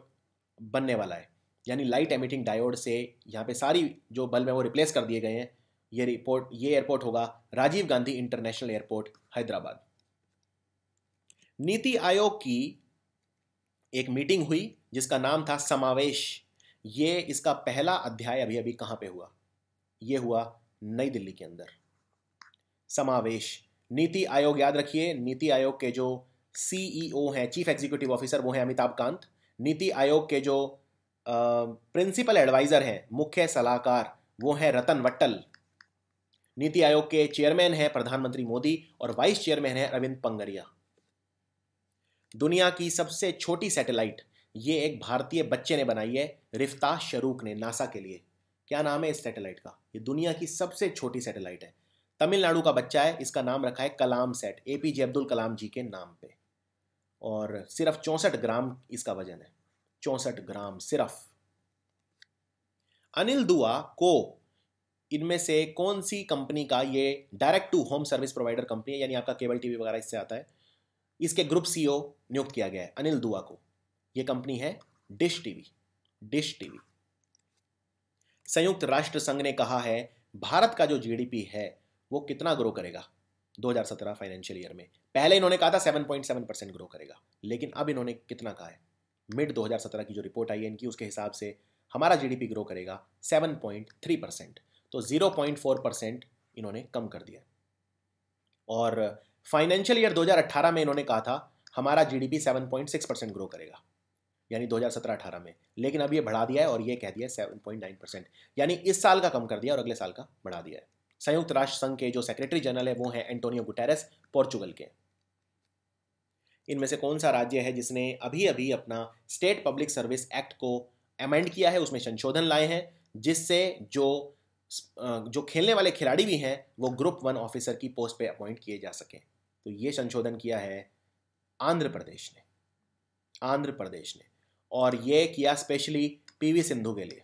बनने वाला है? यानी लाइट एमिटिंग डायोड से यहाँ पे सारी जो बल्ब है वो रिप्लेस कर दिए गए हैं। ये एयरपोर्ट होगा राजीव गांधी इंटरनेशनल एयरपोर्ट, हैदराबाद। नीति आयोग की एक मीटिंग हुई जिसका नाम था समावेश। ये इसका पहला अध्याय अभी अभी कहाँ पे हुआ? ये हुआ नई दिल्ली के अंदर। समावेश। नीति आयोग, याद रखिए, नीति आयोग के जो सीईओ हैं, चीफ एग्जीक्यूटिव ऑफिसर, वो हैं अमिताभ कांत। नीति आयोग के जो प्रिंसिपल एडवाइजर हैं, मुख्य सलाहकार, वो हैं रतन वट्टल। नीति आयोग के चेयरमैन हैं प्रधानमंत्री मोदी और वाइस चेयरमैन हैं अरविंद पंगरिया। दुनिया की सबसे छोटी सैटेलाइट ये एक भारतीय बच्चे ने बनाई है, रिफ्ता शरूक ने, नासा के लिए। क्या नाम है इस सैटेलाइट का? ये दुनिया की सबसे छोटी सैटेलाइट है। तमिलनाडु का बच्चा है, इसका नाम रखा है कलाम सेट, एपीजे अब्दुल कलाम जी के नाम पे। और सिर्फ 64 ग्राम इसका वजन है, 64 ग्राम सिर्फ। अनिल दुआ को इनमें से कौन सी कंपनी का, ये direct to home service provider company है, यानी आपका केबल टीवी वगैरह इससे आता है, इसके ग्रुप सीईओ नियुक्त किया गया है अनिल दुआ को। यह कंपनी है डिश टीवी। Dish TV. संयुक्त राष्ट्र संघ ने कहा है भारत का जो जीडीपी है वो कितना ग्रो करेगा 2017 फाइनेंशियल ईयर में। पहले इन्होंने कहा था 7.7% ग्रो करेगा, लेकिन अब इन्होंने कितना कहा है? मिड 2017 की जो रिपोर्ट आई है इनकी, उसके हिसाब से हमारा जीडीपी ग्रो करेगा 7.3%। तो 0.4% इन्होंने कम कर दिया। और फाइनेंशियल ईयर 2018 में इन्होंने कहा था हमारा जीडीपी 7.6% ग्रो करेगा, यानी 2017-18 में, लेकिन अब ये बढ़ा दिया है और ये कह दिया 7.9%, यानी इस साल का कम कर दिया और अगले साल का बढ़ा दिया है। संयुक्त राष्ट्र संघ के जो सेक्रेटरी जनरल है वो हैं एंटोनियो गुटेरेस, पोर्चुगल के। इनमें से कौन सा राज्य है जिसने अभी अभी अपना स्टेट पब्लिक सर्विस एक्ट को अमेंड किया है, उसमें संशोधन लाए हैं, जिससे जो खेलने वाले खिलाड़ी भी हैं वो ग्रुप 1 ऑफिसर की पोस्ट पे अपॉइंट किए जा सकें। तो ये संशोधन किया है आंध्र प्रदेश ने, आंध्र प्रदेश ने, और ये किया स्पेशली पीवी सिंधु के लिए,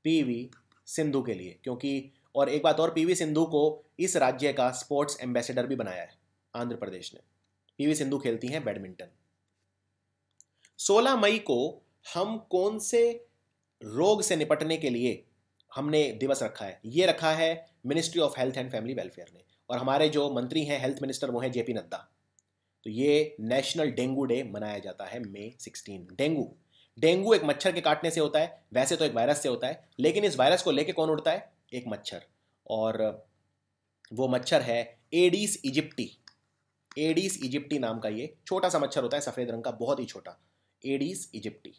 पीवी सिंधु के लिए, क्योंकि और एक बात और, पीवी सिंधु को इस राज्य का स्पोर्ट्स एम्बेसडर भी बनाया है आंध्र प्रदेश ने। पीवी सिंधु खेलती हैं बैडमिंटन। 16 मई को हम कौन से रोग से निपटने के लिए हमने दिवस रखा है? ये रखा है ministry of health and family welfare ने, और हमारे जो मंत्री हैं हेल्थ मिनिस्टर वो हैं जेपी नड्डा। तो ये नेशनल डेंगू डे मनाया जाता है May 16। डेंगू एक मच्छर के काटने से होता है, वैसे तो एक वायरस से होता है, लेकिन इस वायरस को लेके कौन उड़ता है? एक मच्छर, और वो मच्छर है एडीज इजिप्टी। एडीज इजिप्टी नाम का ये छोटा सा मच्छर होता है, सफेद रंग का, बहुत ही छोटा, एडीज इजिप्टी।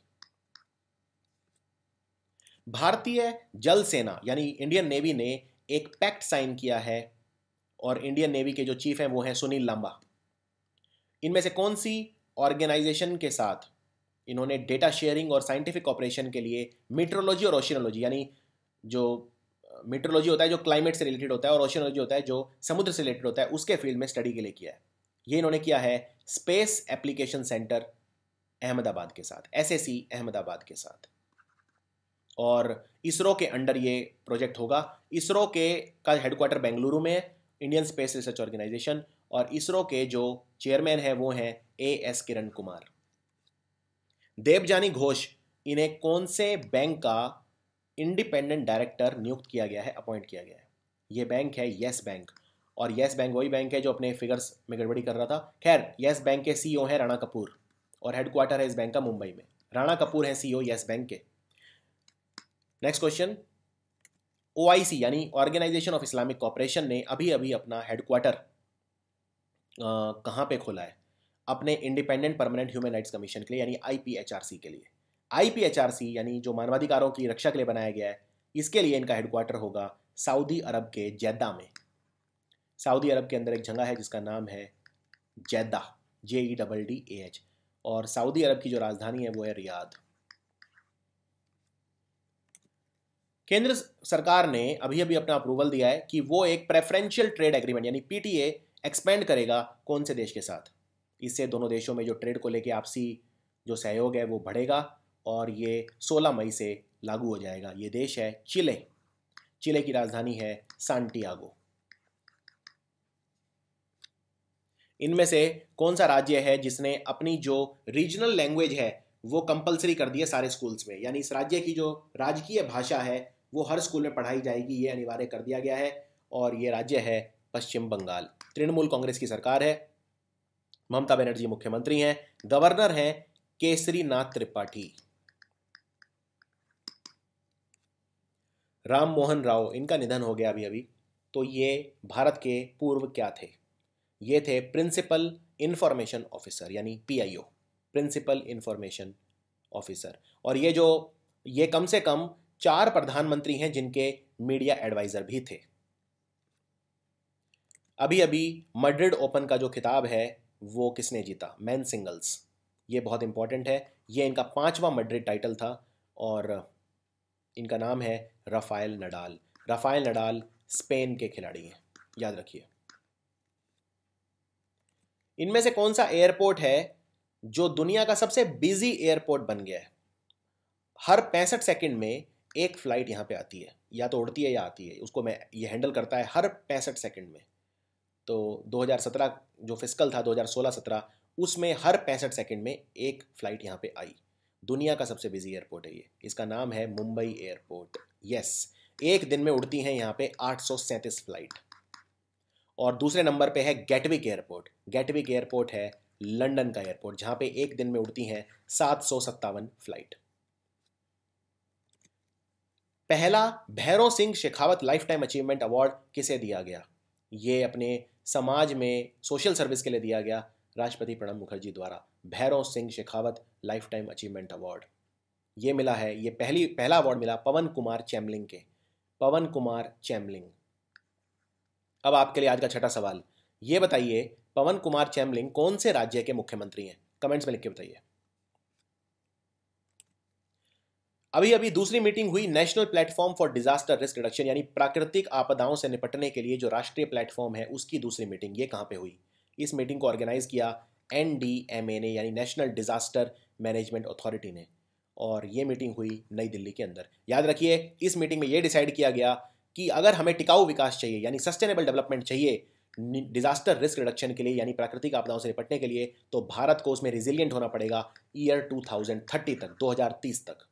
भारतीय जल सेना यानी इंडियन नेवी ने एक पैक्ट साइन किया है, और इंडियन नेवी के जो चीफ हैं वो हैं सुनील लांबा। इनमें से कौन सी ऑर्गेनाइजेशन के साथ इन्होंने डेटा शेयरिंग और साइंटिफिक ऑपरेशन के लिए मीटरोलॉजी और ओशियोनोलॉजी, यानी जो मीटरोलॉजी होता है जो क्लाइमेट से रिलेटेड होता है, और ओशियोनोलॉजी होता है जो समुद्र से रिलेटेड होता है, उसके फील्ड में स्टडी के लिए किया है? ये इन्होंने किया है स्पेस एप्लीकेशन सेंटर अहमदाबाद के साथ, SSE अहमदाबाद के साथ, और इसरो के अंडर ये प्रोजेक्ट होगा। इसरो का हेडक्वार्टर बेंगलुरु में है, इंडियन स्पेस रिसर्च ऑर्गेनाइजेशन, और इसरो के जो चेयरमैन हैं वो हैं AS किरण कुमार। देवजानी घोष, इन्हें कौन से बैंक का इंडिपेंडेंट डायरेक्टर नियुक्त किया गया है, अपॉइंट किया गया है? ये बैंक है येस बैंक, और येस बैंक वही बैंक है जो अपने फिगर्स में गड़बड़ी कर रहा था। खैर, येस बैंक के CEO हैं राणा कपूर, और हेडक्वार्टर है इस बैंक का मुंबई में। राणा कपूर हैं CEO येस बैंक के। नेक्स्ट क्वेश्चन, OIC यानी ऑर्गेनाइजेशन ऑफ इस्लामिक कोऑपरेशन ने अभी अभी अपना हेडक्वार्टर कहाँ पे खोला है? अपने independent permanent human rights commission के लिए, यानी IPHRC के लिए। IPHRC यानी जो मानवाधिकारों की रक्षा के लिए बनाया गया है, इसके लिए इनका हेडक्वार्टर होगा सऊदी अरब के जेद्दा में। सऊदी अरब के अंदर एक जगह है जिसका नाम है जेद्दा, JEDDAH, और सऊदी अरब की जो राजधानी है वो है रियाद। केंद्र सरकार ने अभी अभी अपना अप्रूवल दिया है कि वो एक प्रेफरेंशियल ट्रेड एग्रीमेंट यानी PTA एक्सपेंड करेगा कौन से देश के साथ? इससे दोनों देशों में जो ट्रेड को लेके आपसी जो सहयोग है वो बढ़ेगा, और ये 16 मई से लागू हो जाएगा। ये देश है चिले। चिले की राजधानी है सांटियागो। इनमें से कौन सा राज्य है जिसने अपनी जो रीजनल लैंग्वेज है वो कंपलसरी कर दी है सारे स्कूल्स में, यानी इस राज्य की जो राजकीय भाषा है वो हर स्कूल में पढ़ाई जाएगी, ये अनिवार्य कर दिया गया है, और ये राज्य है पश्चिम बंगाल। तृणमूल कांग्रेस की सरकार है, ममता बनर्जी मुख्यमंत्री हैं, गवर्नर हैं केसरीनाथ त्रिपाठी। राम मोहन राव, इनका निधन हो गया अभी अभी। तो ये भारत के पूर्व क्या थे? ये थे प्रिंसिपल इंफॉर्मेशन ऑफिसर यानी PIO, प्रिंसिपल इंफॉर्मेशन ऑफिसर। और ये कम से कम 4 प्रधानमंत्री हैं जिनके मीडिया एडवाइजर भी थे। अभी अभी मैड्रिड ओपन का जो खिताब है वो किसने जीता? Main singles. ये बहुत इंपॉर्टेंट है, ये इनका 5वां मैड्रिड टाइटल था, और इनका नाम है Rafael Nadal. Rafael Nadal Spain के खिलाड़ी हैं, याद रखिए। इनमें से कौन सा एयरपोर्ट है जो दुनिया का सबसे बिजी एयरपोर्ट बन गया है? हर 65 सेकंड में एक फ्लाइट यहाँ पे आती है, या तो उड़ती है या आती है, उसको ये हैंडल करता है हर 65 सेकंड में। तो 2017 जो फिस्कल था 2016-17, उसमें हर 65 सेकंड में एक फ्लाइट यहाँ पे आई। दुनिया का सबसे बिजी एयरपोर्ट है ये, इसका नाम है मुंबई एयरपोर्ट। यस, एक दिन में उड़ती हैं यहाँ पे 837 फ्लाइट। और दूसरे नंबर पे है गेटविक एयरपोर्ट। गेटविक एयरपोर्ट है लंदन का एयरपोर्ट, जहाँ पे एक दिन में उड़ती हैं 757 फ्लाइट। पहला Bhairav Singh Shekhawat life time achievement award किसे दिया गया? ये अपने समाज में सोशल सर्विस के लिए दिया गया राष्ट्रपति प्रणब मुखर्जी द्वारा। Bhairav Singh Shekhawat life time achievement award ये मिला है, ये पहला अवार्ड मिला पवन कुमार चैमलिंग के, पवन कुमार चैमलिंग। अब आपके लिए आज का छठा सवाल, ये बताइए पवन कुमार चैमलिंग कौन से राज्य के मुख्यमंत्री हैं? कमेंट्स में लिख के बताइए। अभी अभी दूसरी मीटिंग हुई national platform for disaster risk reduction, यानी प्राकृतिक आपदाओं से निपटने के लिए जो राष्ट्रीय प्लेटफॉर्म है उसकी दूसरी मीटिंग, ये कहां पे हुई? इस मीटिंग को ऑर्गेनाइज किया NDMA ने, यानी नेशनल डिजास्टर मैनेजमेंट अथॉरिटी ने, और ये मीटिंग हुई नई दिल्ली के अंदर। याद रखिए इस मीटिंग में ये डिसाइड किया गया कि अगर हमें टिकाऊ विकास चाहिए यानी सस्टेनेबल डेवलपमेंट चाहिए डिजास्टर रिस्क रिडक्शन के लिए यानी प्राकृतिक आपदाओं से निपटने के लिए, तो भारत को उसमें रिजिलियंट होना पड़ेगा ईयर 2030 तक, 2030 तक।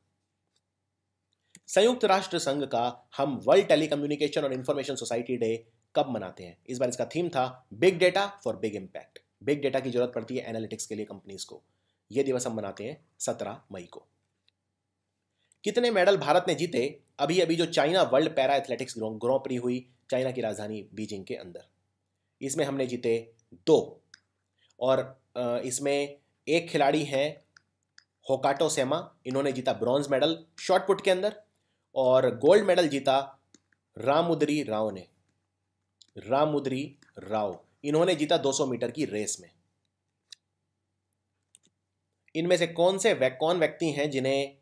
संयुक्त राष्ट्र संघ का हम वर्ल्ड टेलीकम्युनिकेशन और इंफॉर्मेशन सोसाइटी डे कब मनाते हैं? इस बार इसका थीम था big data for big impact. Big data की जरूरत पड़ती है एनालिटिक्स के लिए कंपनीज को। यह दिवस हम मनाते हैं 17 मई को। कितने मेडल भारत ने जीते अभी अभी जो चाइना वर्ल्ड पैरा एथलेटिक्स ग्रां प्री हुई चाइना की राजधानी बीजिंग के अंदर? इसमें हमने जीते 2, और इसमें एक खिलाड़ी हैं होकाटो सेमा, इन्होंने जीता ब्रॉन्ज मेडल शॉट पुट के अंदर, और गोल्ड मेडल जीता रामुद्री राव ने, रामुद्री राव, इन्होंने जीता 200 मीटर की रेस में। इनमें से कौन व्यक्ति हैं जिन्हें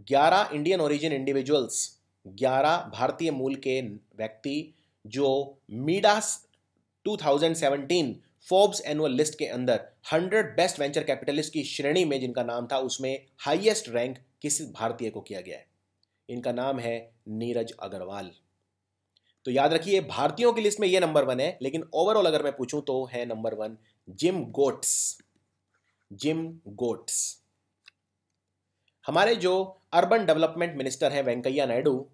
11 इंडियन ओरिजिन इंडिविजुअल्स, 11 भारतीय मूल के व्यक्ति जो मीडास 2017 फोर्ब्स एनुअल लिस्ट के अंदर 100 बेस्ट वेंचर कैपिटलिस्ट की श्रेणी में जिनका नाम था उसमें हाईएस्ट रैंक किस भारतीय को किया गया है? इनका नाम है नीरज अग्रवाल। तो याद रखिए भारतीयों की लिस्ट में ये नंबर 1 है, लेकिन ओवरऑल अगर मैं पूछूं तो है number 1 gym goats. Gym goats. हमारे जो अर्बन डेवलपमेंट मिनिस्टर हैं वेंकैया नायडू,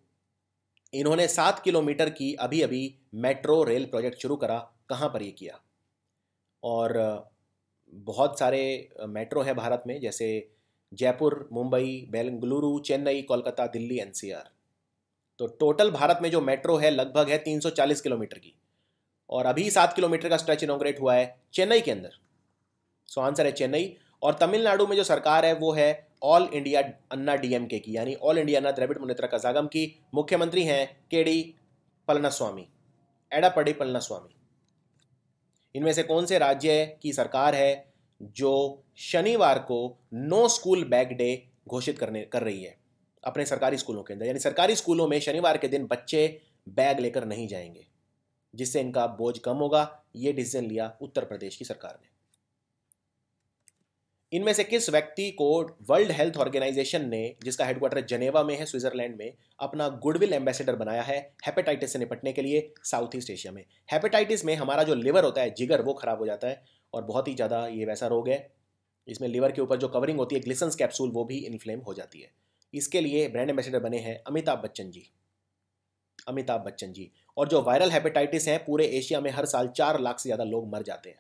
इन्होंने 7 किलोमीटर की अभी अभी मेट्रो रेल प्रोजेक्ट शुरू करा। कहां पर ये किया? और बहुत सारे मेट्रो हैं भारत में, जैसे जयपुर, मुंबई, बेंगलुरु, चेन्नई, कोलकाता, दिल्ली, NCR। तो टोटल भारत में जो मेट्रो है लगभग है 340 किलोमीटर की, और अभी 7 किलोमीटर का स्ट्रेच इनॉग्रेट हुआ है चेन्नई के अंदर। सो आंसर है चेन्नई। और तमिलनाडु में जो सरकार है वो है ऑल इंडिया अन्ना DMK की, यानी ऑल इंडिया अन्ना द्रविड़ मुनेत्र कजागम की। मुख्यमंत्री हैं KD पलनास्वामी, एडापडी पलनास्वामी। इनमें से कौन से राज्य की सरकार है जो शनिवार को नो स्कूल बैग डे घोषित कर रही है अपने सरकारी स्कूलों के अंदर? यानी सरकारी स्कूलों में शनिवार के दिन बच्चे बैग लेकर नहीं जाएंगे, जिससे इनका बोझ कम होगा। ये डिसीजन लिया उत्तर प्रदेश की सरकार ने। इनमें से किस व्यक्ति को वर्ल्ड हेल्थ ऑर्गेनाइजेशन ने, जिसका हेडक्वार्टर जनेवा में है स्विट्जरलैंड में, अपना गुडविल एम्बेसडर बनाया है हेपेटाइटिस से निपटने के लिए साउथ ईस्ट एशिया में? हेपेटाइटिस में हमारा जो लिवर होता है, जिगर, वो खराब हो जाता है, और बहुत ही ज़्यादा ये वैसा रोग है। इसमें लिवर के ऊपर जो कवरिंग होती है ग्लिसन्स कैप्सूल, वो भी इन्फ्लेम हो जाती है। इसके लिए ब्रांड एम्बेसडर बने हैं अमिताभ बच्चन जी, अमिताभ बच्चन जी। और जो वायरल हेपेटाइटिस है पूरे एशिया में हर साल 4 लाख से ज़्यादा लोग मर जाते हैं।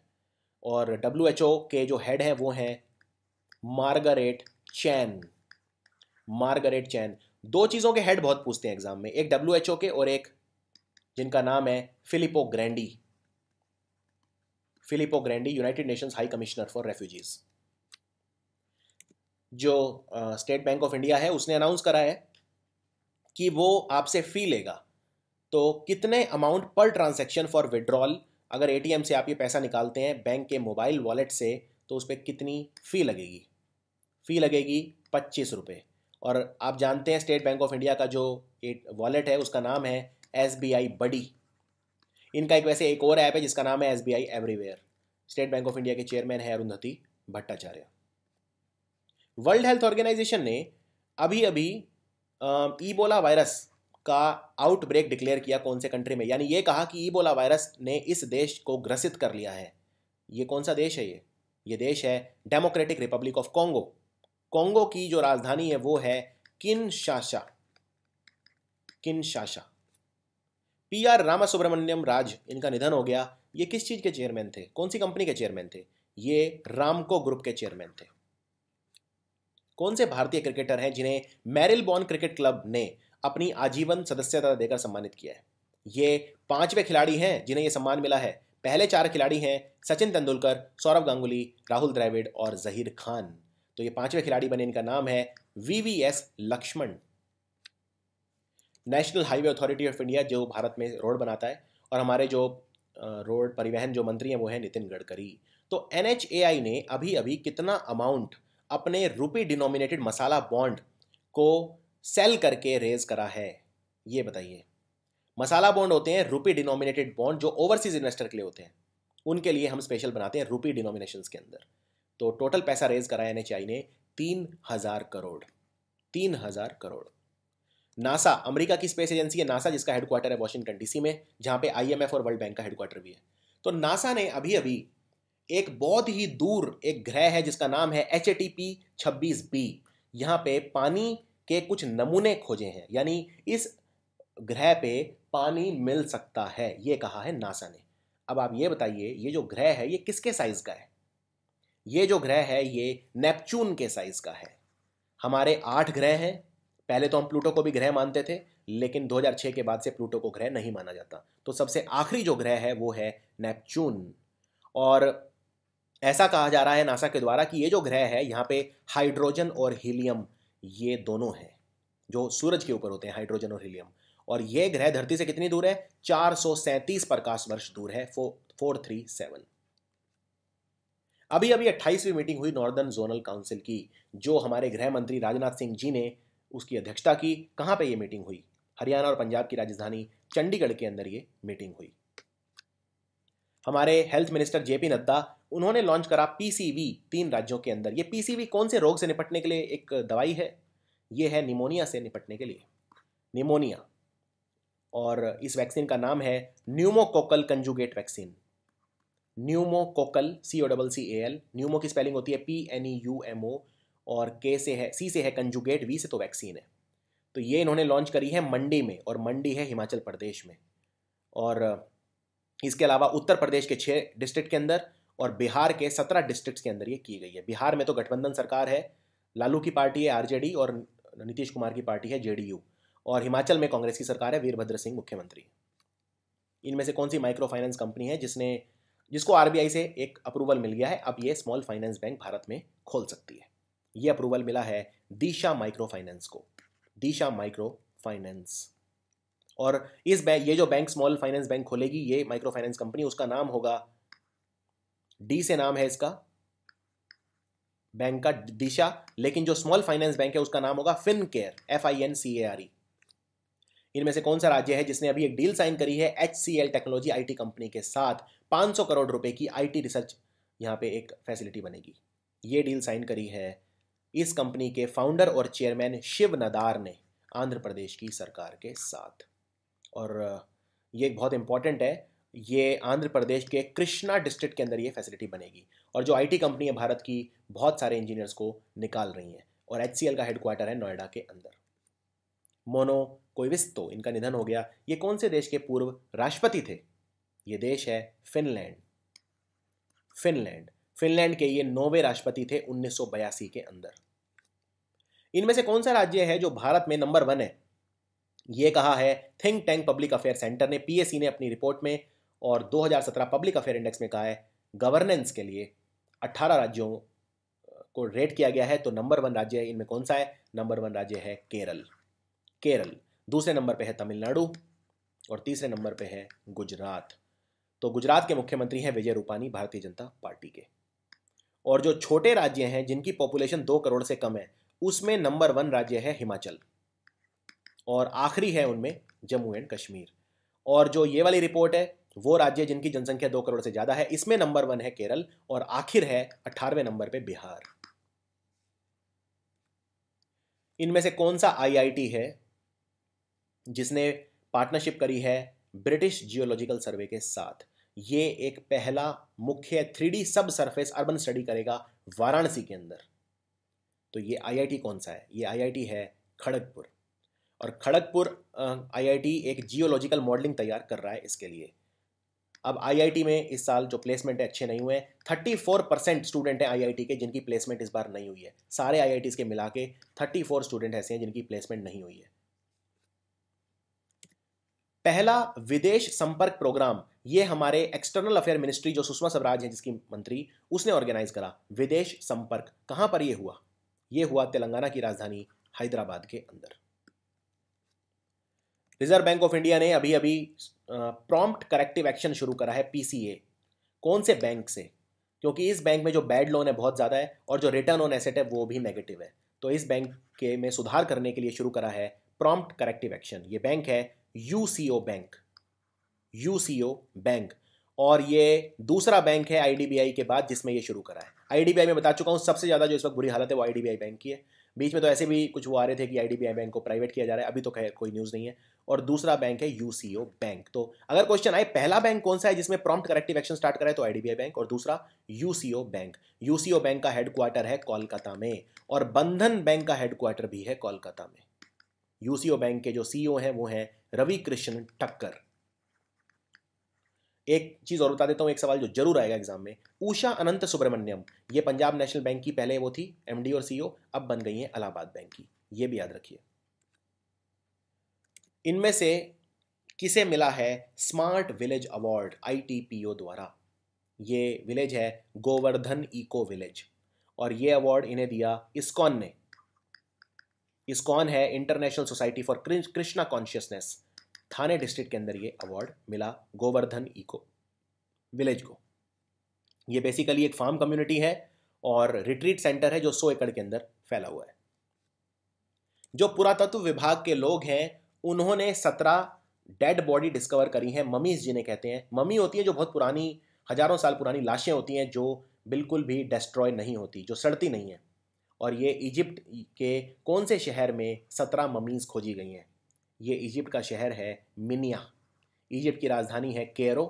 और WHO के जो हेड हैं वो हैं मार्गरेट चैन। मार्गरेट चैन। 2 चीज़ों के हेड बहुत पूछते हैं एग्जाम में, एक WHO के और एक जिनका नाम है Filippo Grandi. Filippo Grandi United Nations high commissioner for refugees. जो स्टेट बैंक ऑफ इंडिया है उसने अनाउंस करा है कि वो आपसे फी लेगा। तो कितने अमाउंट पर ट्रांजैक्शन फॉर विड्रॉल, अगर ATM से आप ये पैसा निकालते हैं बैंक के मोबाइल वॉलेट से, तो उस पर कितनी फ़ी लगेगी? फ़ी लगेगी 25 रुपये। और आप जानते हैं स्टेट बैंक ऑफ इंडिया का जो वॉलेट है उसका नाम है SBI बडी। इनका वैसे एक और ऐप है जिसका नाम है SBI everywhere. State Bank of India के चेयरमैन है Arundhati Bhattacharya. World Health Organisation ने अभी अभी ईबोला वायरस का आउटब्रेक डिक्लेयर किया। कौन से कंट्री में? यानी ये कहा कि ईबोला वायरस ने इस देश को ग्रसित कर लिया है। ये कौन सा देश है? ये देश है democratic Republic of Congo. Congo की जो राजधानी है वो है किनशासा। किनशासा। PR रामासुब्रमण्यम राज, इनका निधन हो गया। ये किस चीज़ के चेयरमैन थे? कौन सी कंपनी के चेयरमैन थे? ये रामको ग्रुप के चेयरमैन थे। कौन से भारतीय क्रिकेटर हैं जिन्हें मैरिलबॉर्न क्रिकेट क्लब ने अपनी आजीवन सदस्यता देकर सम्मानित किया है। ये 5वें खिलाड़ी हैं जिन्हें ये सम्मान मिला है। पहले 4 खिलाड़ी हैं सचिन तेंदुलकर, सौरव गांगुली, राहुल द्रविड़ और जहीर खान। तो ये 5वें खिलाड़ी बने, इनका नाम है VVS Laxman. National Highway Authority of India जो भारत में रोड बनाता है, और हमारे जो रोड परिवहन जो मंत्री हैं वो हैं नितिन गडकरी। तो NHAI ने अभी अभी कितना अमाउंट अपने रुपी डिनोमिनेटेड मसाला बॉन्ड को सेल करके रेज करा है, ये बताइए। मसाला बॉन्ड होते हैं रुपी डिनोमिनेटेड बॉन्ड जो ओवरसीज इन्वेस्टर के लिए होते हैं, उनके लिए हम स्पेशल बनाते हैं रुपी डिनोमिनेशंस के अंदर। तो टोटल पैसा रेज करा है NHAI ने 3000 करोड़। 3000 करोड़। नासा, अमेरिका की स्पेस एजेंसी है नासा, जिसका हेडक्वार्टर है वॉशिंगटन DC में, जहां पे IMF और वर्ल्ड बैंक का हेडक्वार्टर भी है। तो नासा ने अभी अभी एक बहुत ही दूर एक ग्रह है जिसका नाम है HATP 26b, यहाँ पे पानी के कुछ नमूने खोजे हैं, यानी इस ग्रह पे पानी मिल सकता है, ये कहा है नासा ने। अब आप ये बताइए, ये जो ग्रह है ये किसके साइज का है? ये जो ग्रह है ये नेपच्यून के साइज का है। हमारे 8 ग्रह हैं। पहले तो हम प्लूटो को भी ग्रह मानते थे, लेकिन 2006 के बाद से प्लूटो को ग्रह नहीं माना जाता। तो सबसे आखिरी जो ग्रह है वो है नेपच्यून। और ऐसा कहा जा रहा है नासा के द्वारा कि ये जो ग्रह है यहाँ पे हाइड्रोजन और हीलियम ये दोनों हैं जो सूरज के ऊपर होते हैं, हाइड्रोजन और हीलियम। और ये ग्रह धरती से कितनी दूर है? 437 प्रकाश वर्ष दूर है, 437। अभी अभी 28वीं मीटिंग हुई नॉर्दर्न जोनल काउंसिल की, जो हमारे गृह मंत्री राजनाथ सिंह जी ने उसकी अध्यक्षता की। कहां पे ये मीटिंग हुई? हरियाणा और पंजाब की राजधानी चंडीगढ़ के अंदर ये मीटिंग हुई। हमारे हेल्थ मिनिस्टर JP नड्डा, उन्होंने लॉन्च करा PCV 3 राज्यों के अंदर। ये PCV कौन से रोग से निपटने के लिए एक दवाई है? ये है निमोनिया से निपटने के लिए, निमोनिया। और इस वैक्सीन का नाम है pneumococcal conjugate vaccine. Pneumococcal, COCCAL। Numa की स्पेलिंग होती है PNEUMO, और K से है, C से है कंजुगेट, V से तो वैक्सीन है। तो ये इन्होंने लॉन्च करी है मंडी में, और मंडी है हिमाचल प्रदेश में। और इसके अलावा उत्तर प्रदेश के 6 डिस्ट्रिक्ट के अंदर और बिहार के 17 डिस्ट्रिक्ट के अंदर ये की गई है। बिहार में तो गठबंधन सरकार है, लालू की पार्टी है RJD और नीतीश कुमार की पार्टी है JDU, और हिमाचल में कांग्रेस की सरकार है, वीरभद्र सिंह मुख्यमंत्री। इनमें से कौन सी माइक्रो फाइनेंस कंपनी है जिसको RBI से एक अप्रूवल मिल गया है, अब ये स्मॉल फाइनेंस बैंक भारत में खोल सकती है? ये अप्रूवल मिला है दिशा माइक्रो फाइनेंस को, दिशा माइक्रो फाइनेंस। और इस बैंक, ये जो बैंक स्मॉल फाइनेंस बैंक खोलेगी, ये माइक्रो फाइनेंस कंपनी, उसका नाम होगा, D से नाम है इसका बैंक का, दिशा। लेकिन जो स्मॉल फाइनेंस बैंक है उसका नाम होगा फिनकेयर, FINCARE। इनमें से कौन सा राज्य है जिसने अभी एक डील साइन करी है HCL टेक्नोलॉजी IT कंपनी के साथ? 500 करोड़ रुपए की IT रिसर्च यहाँ पे एक फैसिलिटी बनेगी। ये डील साइन करी है इस कंपनी के फाउंडर और चेयरमैन शिव नदार ने आंध्र प्रदेश की सरकार के साथ। और ये बहुत इंपॉर्टेंट है, ये आंध्र प्रदेश के कृष्णा डिस्ट्रिक्ट के अंदर ये फैसिलिटी बनेगी। और जो IT कंपनी है भारत की, बहुत सारे इंजीनियर्स को निकाल रही हैं, और HCL का हेडक्वार्टर है नोएडा के अंदर। मोनो कोइविस्तो, इनका निधन हो गया। ये कौन से देश के पूर्व राष्ट्रपति थे? ये देश है फिनलैंड। फिनलैंड, फिनलैंड के ये 9वें राष्ट्रपति थे 1982 के अंदर। इनमें से कौन सा राज्य है जो भारत में नंबर 1 है? ये कहा है think tank public affair centre ने, PAC ने अपनी रिपोर्ट में, और 2017 पब्लिक अफेयर इंडेक्स में कहा है गवर्नेंस के लिए 18 राज्यों को रेट किया गया है। तो नंबर 1 राज्य है इनमें कौन सा है? नंबर 1 राज्य है केरल। केरल। दूसरे नंबर पे है तमिलनाडु, और तीसरे नंबर पे है गुजरात। तो गुजरात के मुख्यमंत्री हैं विजय रूपानी, भारतीय जनता पार्टी के। और जो छोटे राज्य हैं जिनकी पॉपुलेशन 2 करोड़ से कम है, उसमें नंबर 1 राज्य है हिमाचल, और आखिरी है उनमें जम्मू एंड कश्मीर। और जो ये वाली रिपोर्ट है वो राज्य जिनकी जनसंख्या 2 करोड़ से ज्यादा है, इसमें नंबर 1 है केरल, और आखिर है 18वें नंबर पे बिहार। इनमें से कौन सा IIT है जिसने पार्टनरशिप करी है ब्रिटिश जियोलॉजिकल सर्वे के साथ? ये एक पहला मुख्य 3D सब सरफेस अर्बन स्टडी करेगा वाराणसी के अंदर। तो ये IIT कौन सा है? ये IIT है खड़गपुर। और खड़गपुर IIT एक जियोलॉजिकल मॉडलिंग तैयार कर रहा है इसके लिए। अब IIT में इस साल जो प्लेसमेंट है अच्छे नहीं हुए। 34% स्टूडेंट हैं IIT के जिनकी प्लेसमेंट इस बार नहीं हुई है। सारे IITs के मिला के 34 स्टूडेंट ऐसे हैं जिनकी प्लेसमेंट नहीं हुई है। पहला विदेश संपर्क प्रोग्राम, ये हमारे एक्सटर्नल अफेयर मिनिस्ट्री जो सुषमा स्वराज है जिसकी मंत्री, उसने ऑर्गेनाइज करा। विदेश संपर्क कहां पर ये हुआ? ये हुआ तेलंगाना की राजधानी हैदराबाद के अंदर। रिजर्व बैंक ऑफ इंडिया ने अभी अभी प्रॉम्प्ट करेक्टिव एक्शन शुरू करा है, पीसीए। कौन से बैंक से? क्योंकि इस बैंक में जो बैड लोन है बहुत ज़्यादा है और जो रिटर्न ऑन एसेट है वो भी नेगेटिव है। तो इस बैंक के में सुधार करने के लिए शुरू करा है प्रॉम्प्ट करेक्टिव एक्शन। ये बैंक है यूसीओ बैंक, यूसीओ बैंक। और ये दूसरा बैंक है आईडीबीआई के बाद जिसमें ये शुरू करा है। आईडीबीआई में बता चुका हूँ सबसे ज़्यादा जो इस वक्त बुरी हालत है वो आईडीबीआई बैंक की है। बीच में तो ऐसे भी कुछ वो आ रहे थे कि आईडीबीआई बैंक को प्राइवेट किया जा रहा है, अभी तो खैर कोई न्यूज़ नहीं है। और दूसरा बैंक है यूसीओ बैंक। तो अगर क्वेश्चन आए पहला बैंक कौन सा है जिसमें प्रॉम्प्ट करेक्टिव एक्शन स्टार्ट करा है, तो आईडीबीआई बैंक, और दूसरा यूसीओ बैंक। यूसीओ बैंक का हेडक्वार्टर है कोलकाता में और बंधन बैंक का हेडक्वार्टर भी है कोलकाता में। यूसीओ बैंक के जो सीईओ हैं वो हैं रवि कृष्ण ठक्कर। एक चीज और बता देता हूं, एक सवाल जो जरूर आएगा एग्जाम में। उषा अनंत सुब्रमण्यम, ये पंजाब नेशनल बैंक की पहले वो थी एमडी और सीईओ, अब बन गई हैं इलाहाबाद बैंक की, ये भी याद रखिए। इनमें से किसे मिला है स्मार्ट विलेज अवार्ड आईटीपीओ द्वारा? ये विलेज है गोवर्धन इको विलेज और ये अवार्ड इन्हें दिया इस्कॉन ने। इस्कॉन है international society for Krishna consciousness. Thane district के अंदर ये अवार्ड मिला गोवर्धन इको विलेज को। ये बेसिकली एक फार्म कम्युनिटी है और रिट्रीट सेंटर है जो 100 एकड़ के अंदर फैला हुआ है। जो पुरातत्व विभाग के लोग हैं उन्होंने 17 डेड बॉडी डिस्कवर करी हैं, ममीज जिन्हें कहते हैं। ममी होती है जो बहुत पुरानी, हजारों साल पुरानी लाशें होती हैं जो बिल्कुल भी डिस्ट्रॉय नहीं होती, जो सड़ती नहीं है। और ये इजिप्ट के कौन से शहर में 17 ममीज खोजी गई हैं? ये इजिप्ट का शहर है मिनिया। इजिप्ट की राजधानी है कैरो।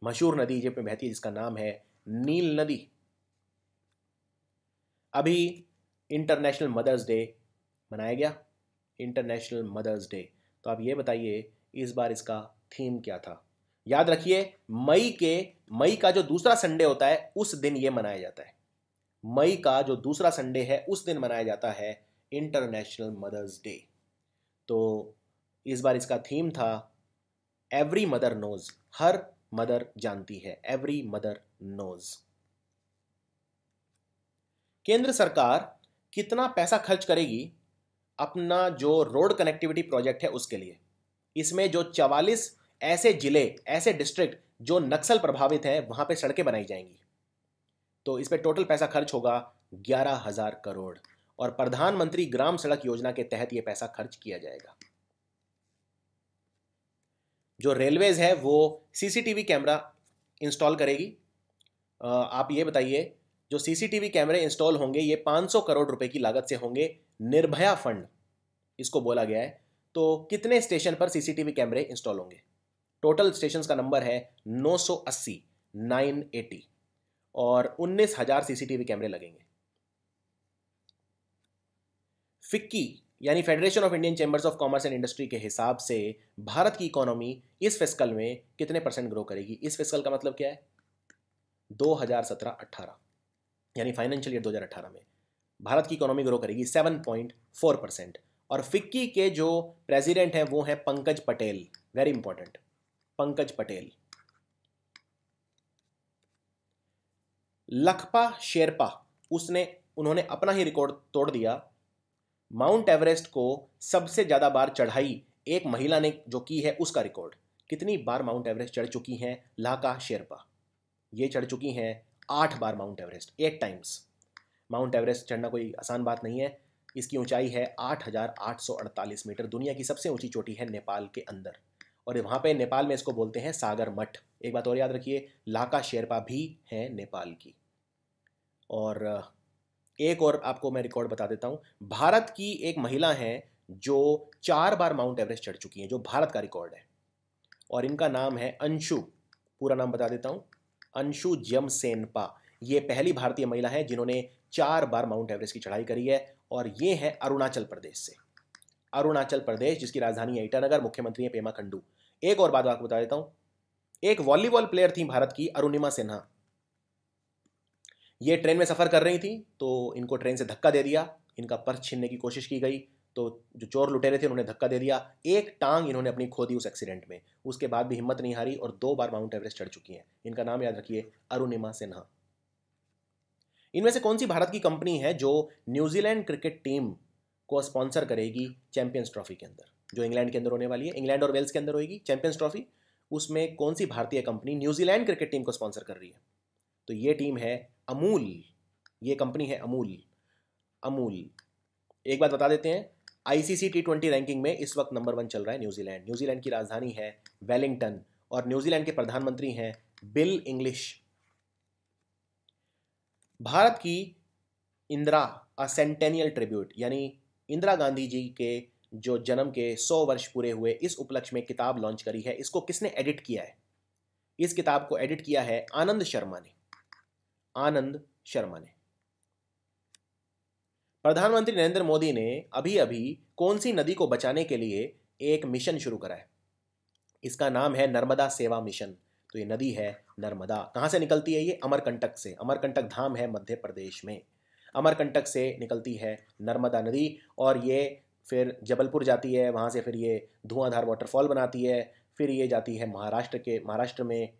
मशहूर नदी इजिप्ट में बहती है जिसका नाम है नील नदी। अभी इंटरनेशनल मदर्स डे मनाया गया, इंटरनेशनल मदर्स डे। तो आप ये बताइए इस बार इसका थीम क्या था? याद रखिए मई का जो दूसरा संडे होता है उस दिन ये मनाया जाता है। मई का जो दूसरा संडे है उस दिन मनाया जाता है इंटरनेशनल मदर्स डे। तो इस बार इसका थीम था एवरी मदर नोज, हर मदर जानती है, एवरी मदर नोज। केंद्र सरकार कितना पैसा खर्च करेगी अपना जो रोड कनेक्टिविटी प्रोजेक्ट है उसके लिए? इसमें जो 44 ऐसे जिले, ऐसे डिस्ट्रिक्ट जो नक्सल प्रभावित हैं वहां पे सड़कें बनाई जाएंगी। तो इस पे टोटल पैसा खर्च होगा 11,000 करोड़ और प्रधानमंत्री ग्राम सड़क योजना के तहत यह पैसा खर्च किया जाएगा। जो रेलवेज है वो सीसीटीवी कैमरा इंस्टॉल करेगी। आप ये बताइए जो सीसीटीवी कैमरे इंस्टॉल होंगे ये 500 करोड़ रुपए की लागत से होंगे। निर्भया फंड इसको बोला गया है। तो कितने स्टेशन पर सीसीटीवी कैमरे इंस्टॉल होंगे? टोटल स्टेशंस का नंबर है 980, 980 और 19,000 सीसीटीवी कैमरे लगेंगे। फिक्की यानी federation of Indian chambers of commerce and industry के हिसाब से भारत की इकोनॉमी इस फिस्कल में कितने परसेंट ग्रो करेगी? इस फिस्कल का मतलब क्या है? 2017-18 यानी फाइनेंशियल ईयर 2018 में भारत की इकोनॉमी ग्रो करेगी 7.4%। और फिक्की के जो प्रेसिडेंट हैं वो हैं पंकज पटेल, वेरी इंपॉर्टेंट, पंकज पटेल। लखपा शेरपा उन्होंने अपना ही रिकॉर्ड तोड़ दिया। माउंट एवरेस्ट को सबसे ज्यादा बार चढ़ाई एक महिला ने जो की है उसका रिकॉर्ड। कितनी बार माउंट एवरेस्ट चढ़ चुकी हैं लाका शेरपा? ये चढ़ चुकी हैं 8 बार Mount Everest, 8 times. Mount Everest चढ़ना कोई आसान बात नहीं है। इसकी ऊंचाई है 8,848 मीटर। दुनिया की सबसे ऊंची चोटी है नेपाल के अंदर और वहाँ पे नेपाल में इसको बोलते हैं सागर मठ। एक बात और याद रखिए, लाका शेरपा भी है नेपाल की। और एक और आपको मैं रिकॉर्ड बता देता हूँ, भारत की एक महिला है जो 4 बार माउंट एवरेस्ट चढ़ चुकी हैं, जो भारत का रिकॉर्ड है। और इनका नाम है अंशु, पूरा नाम बता देता हूँ, अंशु जमसेनपा। ये पहली भारतीय महिला है जिन्होंने 4 बार माउंट एवरेस्ट की चढ़ाई करी है और ये है अरुणाचल प्रदेश से। अरुणाचल प्रदेश जिसकी राजधानी है ईटानगर, मुख्यमंत्री है पेमा खंडू। एक और बात आपको बता देता हूँ, एक वॉलीबॉल प्लेयर थी भारत की अरुणिमा सिन्हा। ये ट्रेन में सफ़र कर रही थी तो इनको ट्रेन से धक्का दे दिया, इनका पर्स छीनने की कोशिश की गई तो जो चोर लुटेरे थे उन्होंने धक्का दे दिया, एक टांग इन्होंने अपनी खो दी उस एक्सीडेंट में। उसके बाद भी हिम्मत नहीं हारी और 2 बार माउंट एवरेस्ट चढ़ चुकी हैं। इनका नाम याद रखिए, अरुणिमा सिन्हा। इनमें से कौन सी भारत की कंपनी है जो न्यूजीलैंड क्रिकेट टीम को स्पॉन्सर करेगी चैंपियंस ट्रॉफी के अंदर, जो इंग्लैंड के अंदर होने वाली है, इंग्लैंड और वेल्स के अंदर होगी चैंपियंस ट्रॉफी। उसमें कौन सी भारतीय कंपनी न्यूजीलैंड क्रिकेट टीम को स्पॉन्सर कर रही है? तो ये टीम है अमूल, ये कंपनी है अमूल। अमूल, एक बात बता देते हैं, आईसीसी T20 रैंकिंग में इस वक्त नंबर 1 चल रहा है न्यूजीलैंड। न्यूजीलैंड की राजधानी है वेलिंगटन और न्यूजीलैंड के प्रधानमंत्री हैं बिल इंग्लिश। भारत की इंदिरा सेंटेनियल ट्रिब्यूट, यानी इंदिरा गांधी जी के जो जन्म के 100 वर्ष पूरे हुए, इस उपलक्ष्य में किताब लॉन्च करी है। इसको किसने एडिट किया है? इस किताब को एडिट किया है आनंद शर्मा ने। आनंद शर्मा ने। प्रधानमंत्री नरेंद्र मोदी ने अभी अभी कौन सी नदी को बचाने के लिए एक मिशन शुरू करा है? इसका नाम है नर्मदा सेवा मिशन। तो ये नदी है नर्मदा। कहाँ से निकलती है ये? अमरकंटक से। अमरकंटक धाम है मध्य प्रदेश में। अमरकंटक से निकलती है नर्मदा नदी और ये फिर जबलपुर जाती है, वहाँ से फिर ये धुआंधार वाटरफॉल बनाती है, फिर ये जाती है महाराष्ट्र में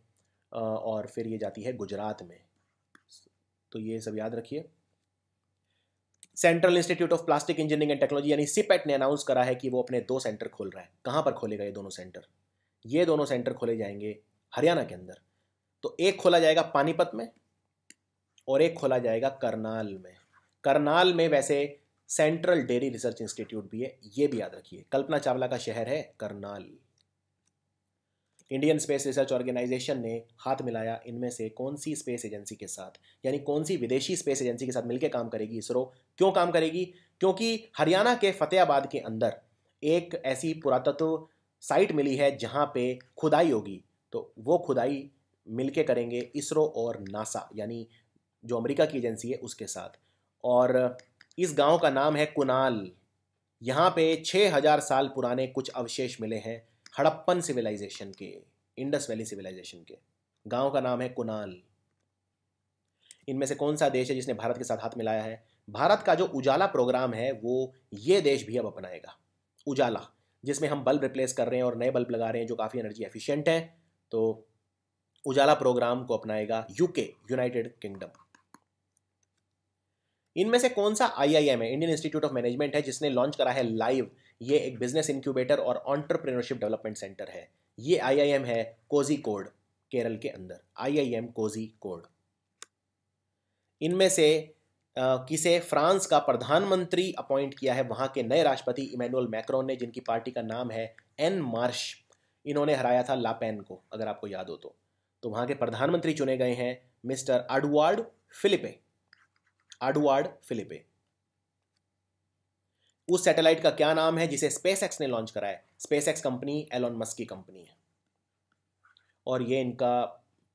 और फिर ये जाती है गुजरात में। तो ये सब याद रखिए। Central institute of plastic engineering and technology यानी सिपेट ने अनाउंस करा है कि वो अपने 2 सेंटर खोल रहा है। कहाँ पर खोलेगा ये दोनों सेंटर? ये दोनों सेंटर खोले जाएंगे हरियाणा के अंदर। तो एक खोला जाएगा पानीपत में और एक खोला जाएगा करनाल में। करनाल में वैसे सेंट्रल डेयरी रिसर्च इंस्टीट्यूट भी है, ये भी याद रखिए। कल्पना चावला का शहर है Karnal. Indian Space Research Organisation ने हाथ मिलाया इनमें से कौन सी स्पेस एजेंसी के साथ, यानी कौन सी विदेशी स्पेस एजेंसी के साथ मिलकर काम करेगी इसरो? क्यों काम करेगी? क्योंकि हरियाणा के फतेहाबाद के अंदर एक ऐसी पुरातत्व साइट मिली है जहां पे खुदाई होगी। तो वो खुदाई मिलके करेंगे इसरो और नासा, यानी जो अमेरिका की एजेंसी है उसके साथ। और इस गांव का नाम है कुनाल। यहाँ पे 6000 साल पुराने कुछ अवशेष मिले हैं हड़प्पन सिविलाइजेशन के, इंडस वैली सिविलाइजेशन के। गांव का नाम है कुनाल। इनमें से कौन सा देश है जिसने भारत के साथ हाथ मिलाया है? भारत का जो उजाला प्रोग्राम है वो ये देश भी अब अपनाएगा। उजाला, जिसमें हम बल्ब रिप्लेस कर रहे हैं और नए बल्ब लगा रहे हैं जो काफ़ी एनर्जी एफिशिएंट हैं। तो उजाला प्रोग्राम को अपनाएगा यूके, यूनाइटेड किंगडम। इनमें से कौन सा IIM है, इंडियन इंस्टीट्यूट ऑफ मैनेजमेंट है, जिसने लॉन्च करा है लाइव? ये एक बिजनेस इंक्यूबेटर और एंटरप्रेन्योरशिप डेवलपमेंट सेंटर है। ये IIM है कोझिकोड, केरल के अंदर। IIM कोझिकोड। इनमें से किसे फ्रांस का प्रधानमंत्री अपॉइंट किया है? वहां के नए राष्ट्रपति इमैनुअल मैक्रोन ने, जिनकी पार्टी का नाम है एन मार्श। इन्होंने हराया था लापेन को, अगर आपको याद हो तो वहां के प्रधानमंत्री चुने गए हैं mister Edouard Philippe. Edouard Philippe. उस सैटेलाइट का क्या नाम है जिसे स्पेसएक्स ने लॉन्च करा है? स्पेसएक्स कंपनी एलोन मस्क की कंपनी है और ये इनका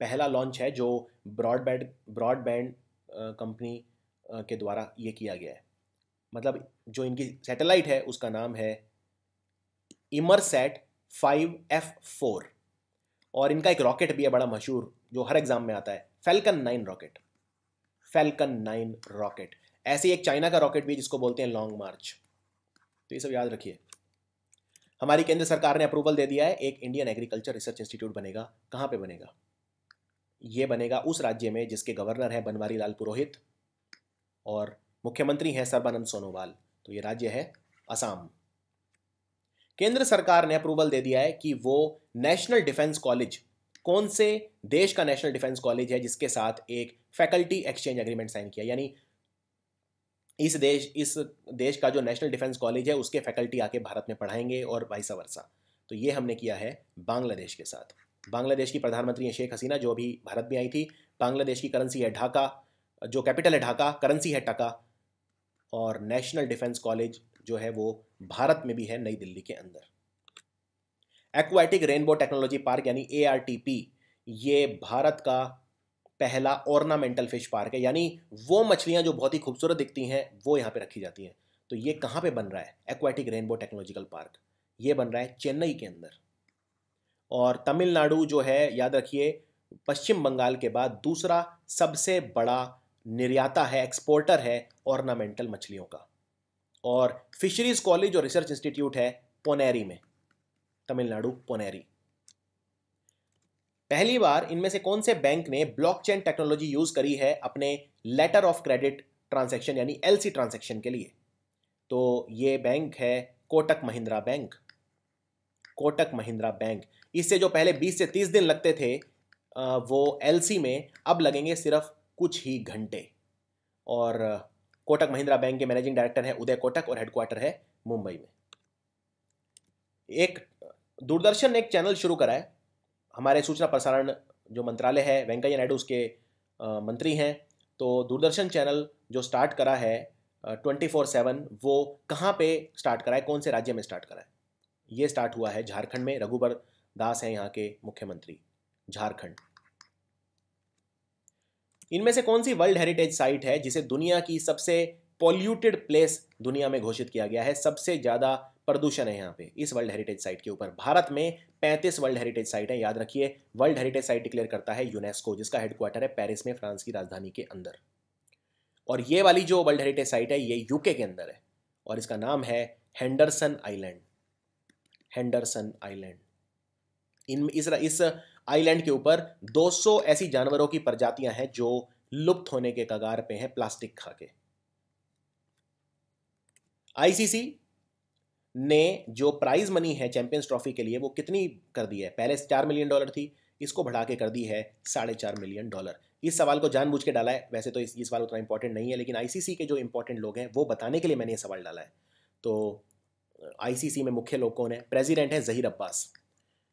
पहला लॉन्च है जो ब्रॉडबैंड कंपनी के द्वारा ये किया गया है। मतलब जो इनकी सैटेलाइट है उसका नाम है इमरसैट 5F4 और इनका एक रॉकेट भी है बड़ा मशहूर जो हर एग्जाम में आता है, फैल्कन 9 रॉकेट। Falcon 9 rocket. ऐसे एक चाइना का रॉकेट भी है जिसको बोलते हैं लॉन्ग मार्च। तो ये सब याद रखिए। हमारी केंद्र सरकार ने अप्रूवल दे दिया है, एक इंडियन एग्रीकल्चर रिसर्च इंस्टीट्यूट बनेगा। कहाँ पे बनेगा? ये बनेगा उस राज्य में जिसके गवर्नर है बनवारी लाल पुरोहित और मुख्यमंत्री हैं सर्बानंद सोनोवाल। तो ये राज्य है असम। केंद्र सरकार ने अप्रूवल दे दिया है कि वो नेशनल डिफेंस कॉलेज, कौन से देश का नेशनल डिफेंस कॉलेज है जिसके साथ एक फैकल्टी एक्सचेंज एग्रीमेंट साइन किया, यानी इस देश का जो नेशनल डिफेंस कॉलेज है उसके फैकल्टी आके भारत में पढ़ाएंगे और वाइस वर्सा। तो ये हमने किया है बांग्लादेश के साथ। बांग्लादेश की प्रधानमंत्री है शेख हसीना, जो अभी भारत में आई थी। बांग्लादेश की करेंसी है ढाका, जो कैपिटल है ढाका, करेंसी है टका। और नेशनल डिफेंस कॉलेज जो है वो भारत में भी है, नई दिल्ली के अंदर। एक्वाटिक रेनबो टेक्नोलॉजी पार्क यानी ARTP, ये भारत का पहला ऑर्नामेंटल फिश पार्क है, यानी वो मछलियां जो बहुत ही खूबसूरत दिखती हैं वो यहाँ पे रखी जाती हैं। तो ये कहाँ पे बन रहा है? एक्वाटिक रेनबो टेक्नोलॉजिकल पार्क ये बन रहा है चेन्नई के अंदर। और तमिलनाडु जो है, याद रखिए, पश्चिम बंगाल के बाद दूसरा सबसे बड़ा निर्याता है, एक्सपोर्टर है ऑर्नामेंटल मछलियों का। और फिशरीज कॉलेज और रिसर्च इंस्टीट्यूट है पोनेरी में, तमिलनाडु, पोनेरी। पहली बार इनमें से कौन से बैंक ने ब्लॉकचेन टेक्नोलॉजी यूज करी है अपने लेटर ऑफ क्रेडिट ट्रांजैक्शन यानी एलसी ट्रांजैक्शन के लिए? तो ये बैंक है कोटक महिंद्रा बैंक। कोटक महिंद्रा बैंक। इससे जो पहले 20 से 30 दिन लगते थे वो एलसी में, अब लगेंगे सिर्फ कुछ ही घंटे। और कोटक महिंद्रा बैंक के मैनेजिंग डायरेक्टर है उदय कोटक और हेडक्वार्टर है मुंबई में। एक दूरदर्शन ने एक चैनल शुरू करा है, हमारे सूचना प्रसारण जो मंत्रालय है, वेंकैया नायडू उसके मंत्री हैं, तो दूरदर्शन चैनल जो स्टार्ट करा है 24/7, वो कहाँ पे स्टार्ट करा है, कौन से राज्य में स्टार्ट करा है? ये स्टार्ट हुआ है झारखंड में। रघुबर दास हैं यहाँ के मुख्यमंत्री, झारखंड। इनमें से कौन सी वर्ल्ड हेरिटेज साइट है जिसे दुनिया की सबसे पॉल्यूटेड प्लेस दुनिया में घोषित किया गया है? सबसे ज्यादा प्रदूषण है यहाँ पे इस वर्ल्ड हेरिटेज साइट के ऊपर। भारत में 35 वर्ल्ड हेरिटेज साइट है, याद रखिए। वर्ल्ड हेरिटेज साइट डिक्लेयर करता है यूनेस्को, जिसका हेडक्वार्टर है पेरिस में, फ्रांस की राजधानी के अंदर। और ये वाली जो वर्ल्ड हेरिटेज साइट है ये यूके के अंदर है और इसका नाम है हेंडरसन आइलैंड। Henderson island. इस आइलैंड के ऊपर 200 ऐसी जानवरों की प्रजातियां हैं जो लुप्त होने के कगार पे हैं प्लास्टिक खा के। आईसीसी ने जो प्राइज मनी है चैंपियंस ट्रॉफी के लिए वो कितनी कर दी है? पहले $4 मिलियन थी, इसको बढ़ा के कर दी है $4.5 मिलियन। इस सवाल को जानबूझ के डाला है, वैसे तो ये सवाल उतना इंपॉर्टेंट नहीं है, लेकिन आईसीसी के जो इंपॉर्टेंट लोग हैं वो बताने के लिए मैंने ये सवाल डाला है। तो आईसीसी में मुख्य लोग कौन है? प्रेसिडेंट है जहीर अब्बास।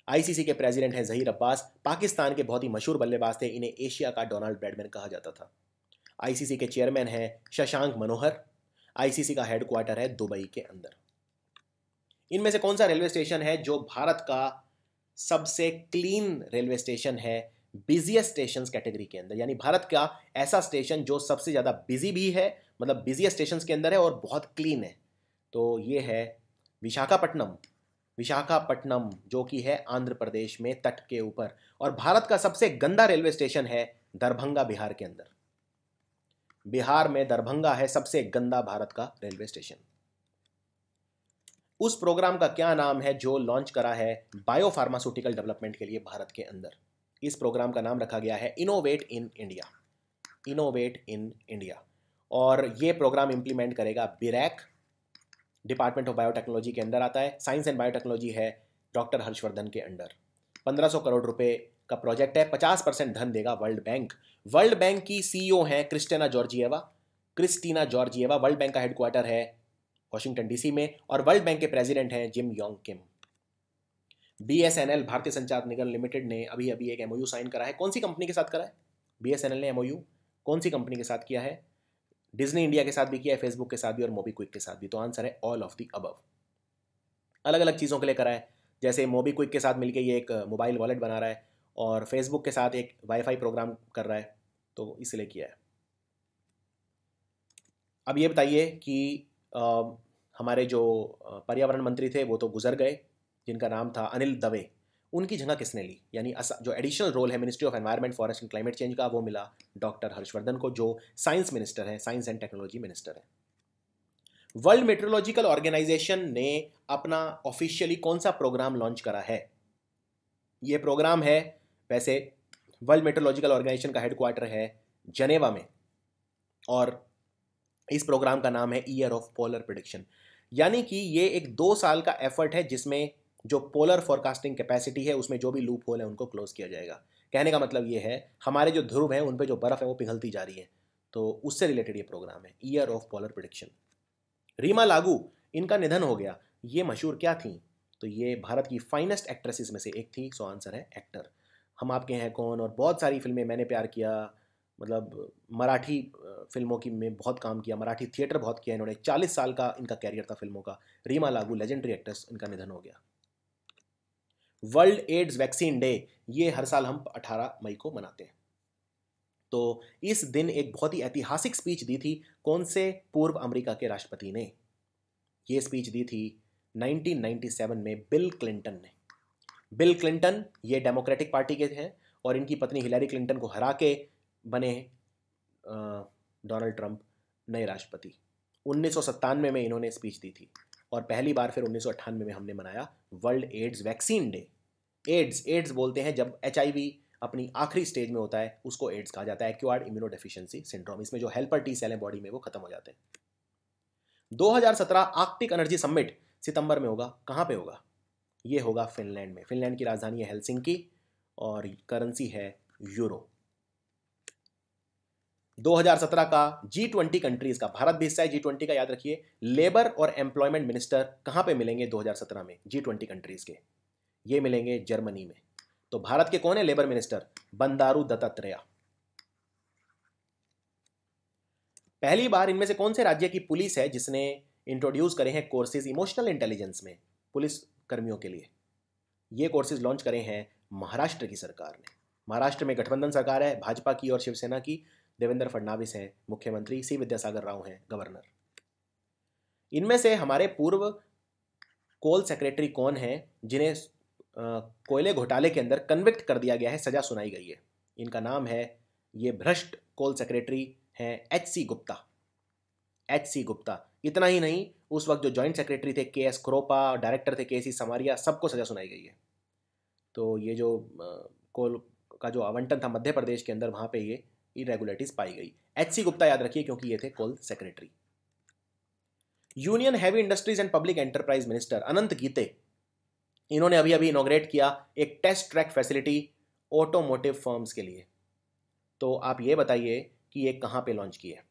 आईसीसी के प्रेसिडेंट हैं जहीर अब्बास, पाकिस्तान के बहुत ही मशहूर बल्लेबाज थे, इन्हें एशिया का डोनाल्ड ब्रैडमैन कहा जाता था। आईसीसी के चेयरमैन हैं शशांक मनोहर। आईसीसी का हेडक्वार्टर है दुबई के अंदर। इनमें से कौन सा रेलवे स्टेशन है जो भारत का सबसे क्लीन रेलवे स्टेशन है बिजिएस्ट स्टेशंस कैटेगरी के अंदर? यानी भारत का ऐसा स्टेशन जो सबसे ज़्यादा बिजी भी है, मतलब बिजिएस्ट स्टेशंस के अंदर है और बहुत क्लीन है। तो ये है विशाखापट्टनम। विशाखापट्टनम जो कि है आंध्र प्रदेश में तट के ऊपर। और भारत का सबसे गंदा रेलवे स्टेशन है दरभंगा, बिहार के अंदर। बिहार में दरभंगा है सबसे गंदा भारत का रेलवे स्टेशन। उस प्रोग्राम का क्या नाम है जो लॉन्च करा है बायोफार्मास्यूटिकल डेवलपमेंट के लिए भारत के अंदर? इस प्रोग्राम का नाम रखा गया है innovate in India. Innovate in India. और ये प्रोग्राम इंप्लीमेंट करेगा बिरैक, डिपार्टमेंट ऑफ बायोटेक्नोलॉजी के अंदर आता है। साइंस एंड बायोटेक्नोलॉजी है डॉक्टर हर्षवर्धन के अंडर। 1500 करोड़ रुपए का प्रोजेक्ट है। 50% धन देगा वर्ल्ड बैंक। वर्ल्ड बैंक की सीईओ हैं क्रिस्टीना जॉर्जिएवा। वर्ल्ड बैंक का हेडक्वार्टर है वॉशिंगटन डीसी में और वर्ल्ड बैंक के प्रेसिडेंट हैं जिम योंग किम। बीएसएनएल, भारतीय संचार निगम लिमिटेड ने अभी एक एमओयू साइन करा है। कौन सी कंपनी के साथ करा है बीएसएनएल ने एमओयू? कौन सी कंपनी के साथ किया है? डिज्नी इंडिया के साथ भी किया है, फेसबुक के साथ भी और मोबीक्विक के साथ भी। तो आंसर है ऑल ऑफ द अबव। अलग अलग चीज़ों के लिए करा है, जैसे मोबीक्विक के साथ मिलकर ये एक मोबाइल वॉलेट बना रहा है और फेसबुक के साथ एक वाईफाई प्रोग्राम कर रहा है, तो इसलिए किया है। अब ये बताइए कि हमारे जो पर्यावरण मंत्री थे वो तो गुजर गए, जिनका नाम था अनिल दवे। उनकी जगह किसने ली? यानी जो एडिशनल रोल है ministry of environment, forest and climate change का, वो मिला डॉक्टर हर्षवर्धन को, जो साइंस मिनिस्टर है, साइंस एंड टेक्नोलॉजी मिनिस्टर है। वर्ल्ड मेट्रोलॉजिकल ऑर्गेनाइजेशन ने अपना ऑफिशियली कौन सा प्रोग्राम लॉन्च करा है? ये प्रोग्राम है, वैसे वर्ल्ड मेट्रोलॉजिकल ऑर्गेनाइजेशन का हेडक्वार्टर है जनेवा में और इस प्रोग्राम का नाम है ईयर ऑफ पोलर प्रेडिक्शन। यानी कि ये एक 2 साल का एफर्ट है जिसमें जो पोलर फोरकास्टिंग कैपेसिटी है उसमें जो भी लूप होल है उनको क्लोज किया जाएगा। कहने का मतलब ये है हमारे जो ध्रुव हैं उन पे जो बर्फ है वो पिघलती जा रही है, तो उससे रिलेटेड ये प्रोग्राम है year of polar prediction. Reema Lagoo, इनका निधन हो गया। ये मशहूर क्या थी? तो ये भारत की फाइनेस्ट एक्ट्रेसेस में से एक थी। सो आंसर है एक्टर। हम आपके हैं कौन और बहुत सारी फिल्में, मैंने प्यार किया, मतलब मराठी फिल्मों की में बहुत काम किया, मराठी थिएटर बहुत किया इन्होंने। 40 साल का इनका कैरियर था फिल्मों का। रीमा लागू लेजेंडरी एक्ट्रेस, इनका निधन हो गया। वर्ल्ड एड्स वैक्सीन डे, ये हर साल हम 18 मई को मनाते हैं। तो इस दिन एक बहुत ही ऐतिहासिक स्पीच दी थी कौन से पूर्व अमेरिका के राष्ट्रपति ने? ये स्पीच दी थी 1997 में बिल क्लिंटन ने। बिल क्लिंटन ये डेमोक्रेटिक पार्टी के हैं और इनकी पत्नी हिलरी क्लिंटन को हरा के बने डोनाल्ड ट्रंप नए राष्ट्रपति। 1997 में इन्होंने स्पीच दी थी और पहली बार फिर 1998 में हमने मनाया World AIDS Vaccine Day. AIDS बोलते हैं जब एचआईवी अपनी आखिरी स्टेज में होता है, उसको एड्स कहा जाता है, एक्वायर्ड इम्यूनोडेफिशिएंसी सिंड्रोम। इसमें जो हेल्पर टी सेल है बॉडी में वो खत्म हो जाते हैं। 2017 आर्कटिक एनर्जी समिट सितंबर में होगा। कहाँ पे होगा? ये होगा फिनलैंड में। फिनलैंड की राजधानी है हेलसिंकी और करेंसी है यूरो। 2017 का G20 कंट्रीज का, भारत भी हिस्सा है G20 का, याद रखिए। लेबर और एम्प्लॉयमेंट मिनिस्टर कहाँ पे मिलेंगे 2017 में G20 कंट्रीज के? ये मिलेंगे जर्मनी में। तो भारत के कौन है लेबर मिनिस्टर? बंदारू दत्तात्रेय। पहली बार इनमें से कौन से राज्य की पुलिस है जिसने इंट्रोड्यूस करे हैं कोर्सेज इमोशनल इंटेलिजेंस में पुलिस कर्मियों के लिए? ये कोर्सेज लॉन्च करे हैं महाराष्ट्र की सरकार ने। महाराष्ट्र में गठबंधन सरकार है, भाजपा की और शिवसेना की। देवेंद्र फडणवीस हैं मुख्यमंत्री, सी विद्यासागर राव हैं गवर्नर। इनमें से हमारे पूर्व कोल सेक्रेटरी कौन है जिन्हें कोयले घोटाले के अंदर कन्विक्ट कर दिया गया है, सजा सुनाई गई है? इनका नाम है, ये भ्रष्ट कोल सेक्रेटरी हैं एच.सी. गुप्ता। एच.सी. गुप्ता। इतना ही नहीं, उस वक्त जो जॉइंट सेक्रेटरी थे के.एस. क्रोपा, डायरेक्टर थे के.सी. समारिया, सबको सजा सुनाई गई है। तो ये जो कोल का जो आवंटन था मध्य प्रदेश के अंदर, वहाँ पे ये इरेगुलरिटीज पाई गई। एच.सी. गुप्ता याद रखिए क्योंकि ये थे coal secretary. Union heavy industries and public enterprise minister Anant Geete, इन्होंने अभी अभी इनॉग्रेट किया एक test track facility automotive firms के लिए। तो आप ये बताइए कि ये कहाँ पे लॉन्च की है?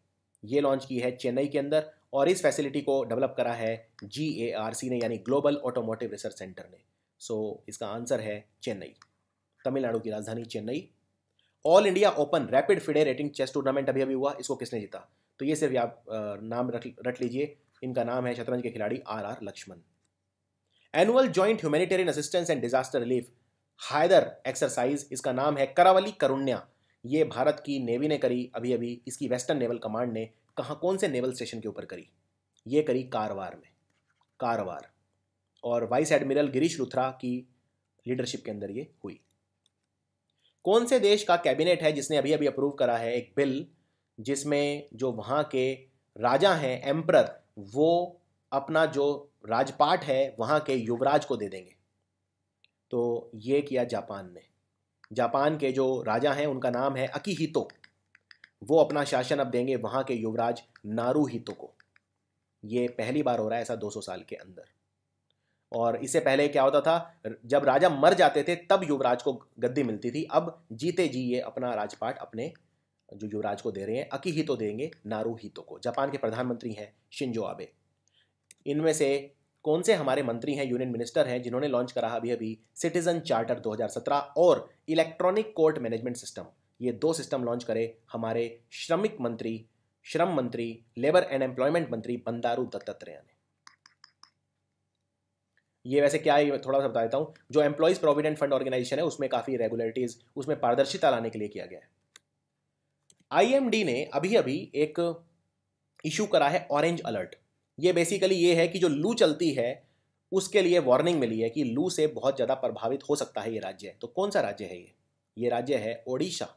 ये लॉन्च की है चेन्नई के अंदर और इस फैसिलिटी को डेवलप करा है GARC ने, यानी ग्लोबल ऑटोमोटिव रिसर्च सेंटर ने। सो इसका आंसर है चेन्नई, तमिलनाडु की राजधानी Chennai. All India open rapid FIDE rating chess tournament अभी अभी हुआ, इसको किसने जीता? तो ये सिर्फ आप नाम रट लीजिए, इनका नाम है शतरंज के खिलाड़ी RR Laxman. Annual joint humanitarian assistance and disaster relief HADR exercise, इसका नाम है करावली करुण्या। ये भारत की नेवी ने करी अभी अभी, इसकी वेस्टर्न नेवल कमांड ने कहाँ, कौन से नेवल स्टेशन के ऊपर करी? ये करी कारवार में, कारवार। और वाइस एडमिरल गिरीश लुथरा की लीडरशिप के अंदर ये हुई। कौन से देश का कैबिनेट है जिसने अभी अभी अप्रूव करा है एक बिल जिसमें जो वहाँ के राजा हैं एम्परर, वो अपना जो राजपाट है वहाँ के युवराज को दे देंगे? तो ये किया जापान ने। जापान के जो राजा हैं उनका नाम है अकिहितो, वो अपना शासन अब देंगे वहाँ के युवराज नारुहितो को। ये पहली बार हो रहा है ऐसा 200 साल के अंदर। और इससे पहले क्या होता था, जब राजा मर जाते थे तब युवराज को गद्दी मिलती थी। अब जीते जी ये अपना राजपाट अपने जो युवराज को दे रहे हैं, अकिहितो देंगे नारुहितो को। जापान के प्रधानमंत्री हैं शिंजो आबे। इनमें से कौन से हमारे मंत्री हैं, यूनियन मिनिस्टर हैं, जिन्होंने लॉन्च करा अभी अभी सिटीजन चार्टर 2017 और इलेक्ट्रॉनिक कोर्ट मैनेजमेंट सिस्टम? ये दो सिस्टम लॉन्च करे हमारे श्रम मंत्री, लेबर एंड एम्प्लॉयमेंट मंत्री बंदारू दत्तात्रेय ने। ये वैसे क्या है, थोड़ा सा बता देता हूँ। जो एम्प्लॉयज प्रोविडेंट फंड ऑर्गेनाइजेशन है उसमें काफ़ी रेगुलरिटीज, उसमें पारदर्शिता लाने के लिए किया गया है। IMD ने अभी अभी एक इशू करा है ऑरेंज अलर्ट। ये बेसिकली ये है कि जो लू चलती है उसके लिए वार्निंग मिली है कि लू से बहुत ज़्यादा प्रभावित हो सकता है ये राज्य। तो कौन सा राज्य है ये? ये राज्य है Odisha.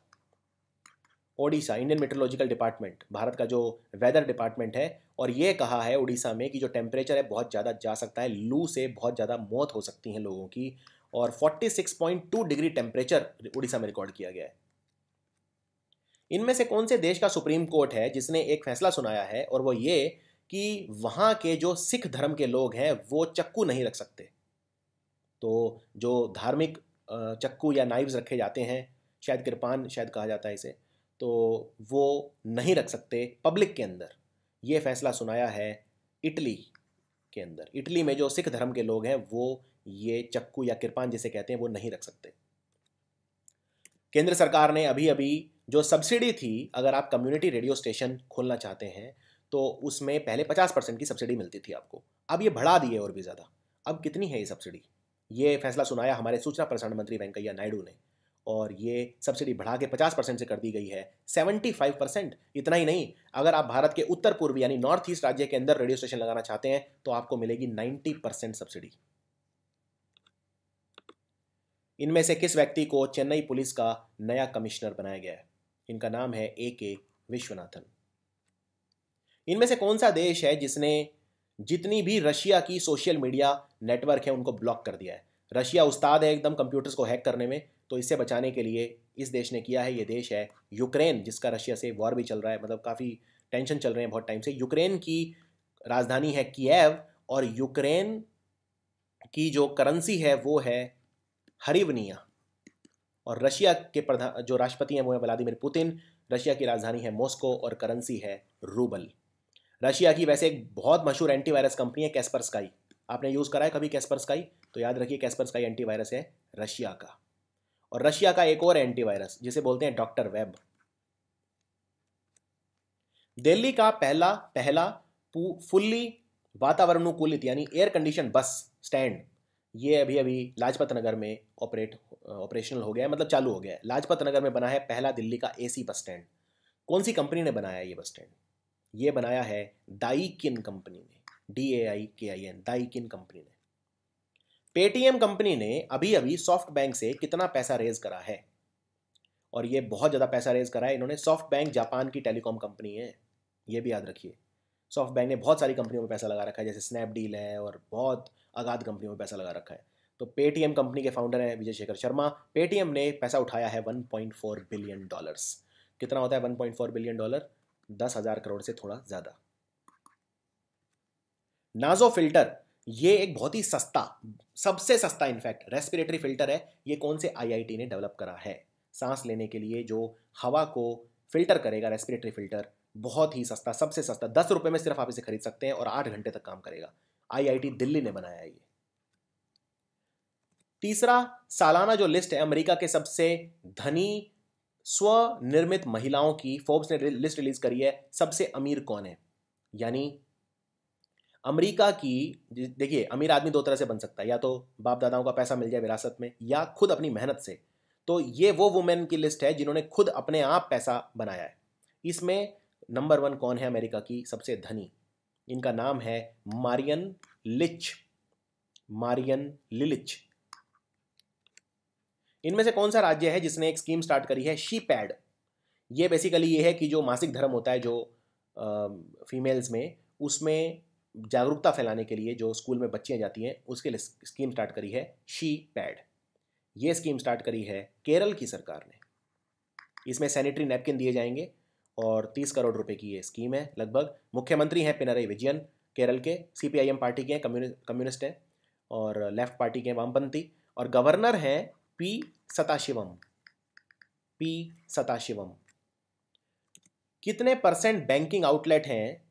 Odisha, Indian meteorological department, Bharat का जो वेदर डिपार्टमेंट है, और ये कहा है उड़ीसा में कि जो टेम्परेचर है बहुत ज़्यादा जा सकता है, लू से बहुत ज़्यादा मौत हो सकती हैं लोगों की। और 46.2 डिग्री टेम्परेचर उड़ीसा में रिकॉर्ड किया गया है। इनमें से कौन से देश का सुप्रीम कोर्ट है जिसने एक फैसला सुनाया है, और वो ये कि वहाँ के जो सिख धर्म के लोग हैं वो चक्कू नहीं रख सकते? तो जो धार्मिक चक्कू या नाइव्स रखे जाते हैं, शायद कृपान शायद कहा जाता है इसे, तो वो नहीं रख सकते पब्लिक के अंदर। ये फैसला सुनाया है इटली के अंदर। इटली में जो सिख धर्म के लोग हैं वो ये चक्कू या कृपान जिसे कहते हैं वो नहीं रख सकते। केंद्र सरकार ने अभी अभी जो सब्सिडी थी, अगर आप कम्युनिटी रेडियो स्टेशन खोलना चाहते हैं तो उसमें पहले 50% की सब्सिडी मिलती थी आपको, अब ये बढ़ा दी है और भी ज़्यादा। अब कितनी है ये सब्सिडी? ये फैसला सुनाया हमारे सूचना प्रसारण मंत्री वेंकैया नायडू ने, और ये सब्सिडी बढ़ा के 50% से कर दी गई है 75%। इतना ही नहीं, अगर आप भारत के उत्तर पूर्व यानी नॉर्थ ईस्ट राज्य के अंदर रेडियो स्टेशन लगाना चाहते हैं तो आपको मिलेगी 90% सब्सिडी। इनमें से किस व्यक्ति को चेन्नई पुलिस का नया कमिश्नर बनाया गया है? इनका नाम है AK विश्वनाथन। इनमें से कौन सा देश है जिसने जितनी भी रशिया की सोशल मीडिया नेटवर्क है उनको ब्लॉक कर दिया है? रशिया उस्ताद है एकदम कंप्यूटर्स को हैक करने में, तो इससे बचाने के लिए इस देश ने किया है। ये देश है यूक्रेन, जिसका रशिया से वॉर भी चल रहा है, मतलब काफ़ी टेंशन चल रहे हैं बहुत टाइम से। यूक्रेन की राजधानी है कीव, और यूक्रेन की जो करेंसी है वो है हरिवनिया, और रशिया के प्रधान जो राष्ट्रपति हैं वो है व्लादिमीर पुतिन। रशिया की राजधानी है मॉस्को और करेंसी है रूबल। रशिया की वैसे एक बहुत मशहूर एंटीवायरस कंपनी है कैस्परस्काई। आपने यूज़ करा है कभी कैस्परस्काई? तो याद रखिए कैस्परस्काई एंटीवायरस है रशिया का। और रशिया का एक और एंटीवायरस जिसे बोलते हैं डॉक्टर वेब। दिल्ली का पहला पहला फुल्ली वातावरणुकूलित यानी एयर कंडीशन बस स्टैंड, ये अभी अभी लाजपत नगर में ऑपरेशनल हो गया है, मतलब चालू हो गया है। लाजपत नगर में बना है पहला दिल्ली का एसी बस स्टैंड। कौन सी कंपनी ने बनाया ये बस स्टैंड? ये बनाया है दाइकिन कंपनी ने, DAIKIN, दाइकिन कंपनी ने। पेटीएम कंपनी ने अभी अभी सॉफ्ट बैंक से कितना पैसा रेज करा है? और ये बहुत ज़्यादा पैसा रेज करा है इन्होंने। सॉफ्ट बैंक जापान की टेलीकॉम कंपनी है, ये भी याद रखिए। सॉफ्ट बैंक ने बहुत सारी कंपनियों में पैसा लगा रखा है, जैसे स्नैपडील है और बहुत अगाध कंपनियों में पैसा लगा रखा है। तो पेटीएम कंपनी के फाउंडर हैं विजय शेखर शर्मा। पेटीएम ने पैसा उठाया है $1.4 बिलियन। कितना होता है $1.4 बिलियन? 10,000 करोड़ से थोड़ा ज़्यादा। नाजो फिल्टर, ये एक बहुत ही सस्ता, सबसे सस्ता इनफैक्ट रेस्पिरेटरी फिल्टर है। ये कौन से IIT ने डेवलप करा है? सांस लेने के लिए जो हवा को फिल्टर करेगा, रेस्पिरेटरी फिल्टर, बहुत ही सस्ता, सबसे सस्ता। 10 रुपये में सिर्फ आप इसे खरीद सकते हैं और 8 घंटे तक काम करेगा। IIT दिल्ली ने बनाया है ये। तीसरा, सालाना जो लिस्ट है अमेरिका के सबसे धनी स्वनिर्मित महिलाओं की, फोर्ब्स ने लिस्ट रिलीज करी है। सबसे अमीर कौन है? यानी अमेरिका की, देखिए अमीर आदमी दो तरह से बन सकता है, या तो बाप दादाओं का पैसा मिल जाए विरासत में, या खुद अपनी मेहनत से। तो ये वो वुमेन की लिस्ट है जिन्होंने खुद अपने आप पैसा बनाया है। इसमें नंबर 1 कौन है अमेरिका की सबसे धनी? इनका नाम है मारियन लिच, मारियन लिलिच। इनमें से कौन सा राज्य है जिसने एक स्कीम स्टार्ट करी है शी पैड? ये बेसिकली ये है कि जो मासिक धर्म होता है जो फीमेल्स में, उसमें जागरूकता फैलाने के लिए जो स्कूल में बच्चियां जाती हैं उसके लिए स्कीम स्टार्ट करी है शी पैड। ये स्कीम स्टार्ट करी है केरल की सरकार ने। इसमें सैनिटरी नैपकिन दिए जाएंगे और 30 करोड़ रुपए की ये स्कीम है लगभग। मुख्यमंत्री हैं पिनरई विजयन, केरल के, CPIM पार्टी के हैं, कम्युनिस्ट हैं, और लेफ्ट पार्टी के हैं, वामपंथी। और गवर्नर हैं पी सताशिवम। कितने परसेंट बैंकिंग आउटलेट हैं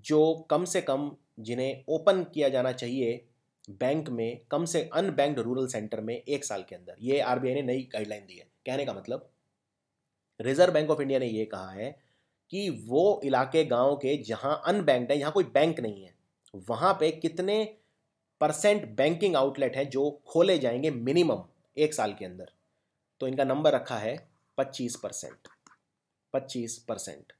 जो कम से कम जिन्हें ओपन किया जाना चाहिए बैंक में, कम से अनबैंक्ड रूरल सेंटर में 1 साल के अंदर? ये RBI ने नई गाइडलाइन दी है। कहने का मतलब, रिजर्व बैंक ऑफ इंडिया ने ये कहा है कि वो इलाके गांव के जहां अनबैंक्ड है, यहां कोई बैंक नहीं है, वहां पे कितने परसेंट बैंकिंग आउटलेट हैं जो खोले जाएंगे मिनिमम 1 साल के अंदर? तो इनका नंबर रखा है 25%। 25%।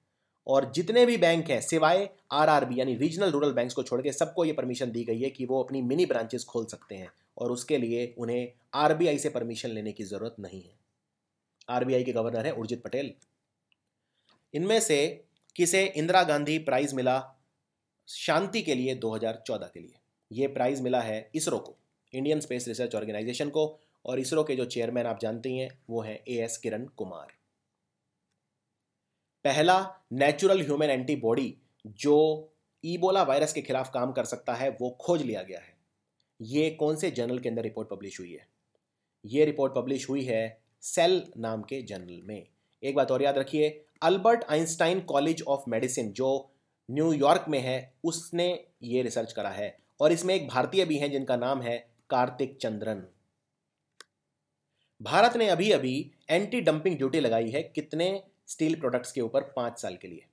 और जितने भी बैंक हैं सिवाय RRB यानी रीजनल रूरल बैंक्स को छोड़ के, सबको ये परमिशन दी गई है कि वो अपनी मिनी ब्रांचेस खोल सकते हैं, और उसके लिए उन्हें RBI से परमिशन लेने की जरूरत नहीं है। RBI के गवर्नर हैं उर्जित पटेल। इनमें से किसे इंदिरा गांधी प्राइज मिला शांति के लिए 2014 के लिए? ये प्राइज मिला है इसरो को, इंडियन स्पेस रिसर्च ऑर्गेनाइजेशन को, और इसरो के जो चेयरमैन आप जानते हैं वो हैं AS किरण कुमार। पहला नेचुरल ह्यूमन एंटीबॉडी जो ईबोला वायरस के खिलाफ काम कर सकता है वो खोज लिया गया है। ये कौन से जर्नल के अंदर रिपोर्ट पब्लिश हुई है? ये रिपोर्ट पब्लिश हुई है सेल नाम के जर्नल में। एक बात और याद रखिए, Albert Einstein college of medicine जो न्यूयॉर्क में है, उसने ये रिसर्च करा है, और इसमें एक भारतीय भी हैं जिनका नाम है कार्तिक चंद्रन। भारत ने अभी अभी एंटी डंपिंग ड्यूटी लगाई है कितने स्टील प्रोडक्ट्स के ऊपर? 5 साल के लिए।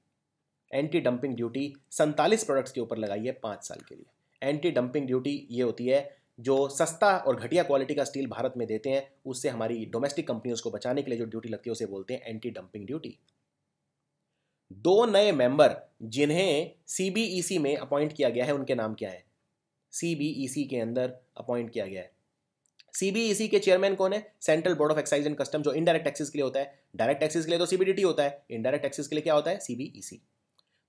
एंटी डंपिंग ड्यूटी 47 प्रोडक्ट्स के ऊपर लगाई है 5 साल के लिए। एंटी डंपिंग ड्यूटी ये होती है जो सस्ता और घटिया क्वालिटी का स्टील भारत में देते हैं, उससे हमारी डोमेस्टिक कंपनियों को बचाने के लिए जो ड्यूटी लगती है उसे बोलते हैं एंटी डंपिंग ड्यूटी। 2 नए मेंबर जिन्हें CBEC में अपॉइंट किया गया है उनके नाम क्या है? CBEC के अंदर अपॉइंट किया गया है। CBEC के चेयरमैन कौन है? Central board of excise and custom, जो इनडायरेक्ट टैक्सेस के लिए होता है। डायरेक्ट टैक्सेस के लिए तो CBDT होता है, इनडायरेक्ट टैक्सेस के लिए क्या होता है? CBEC।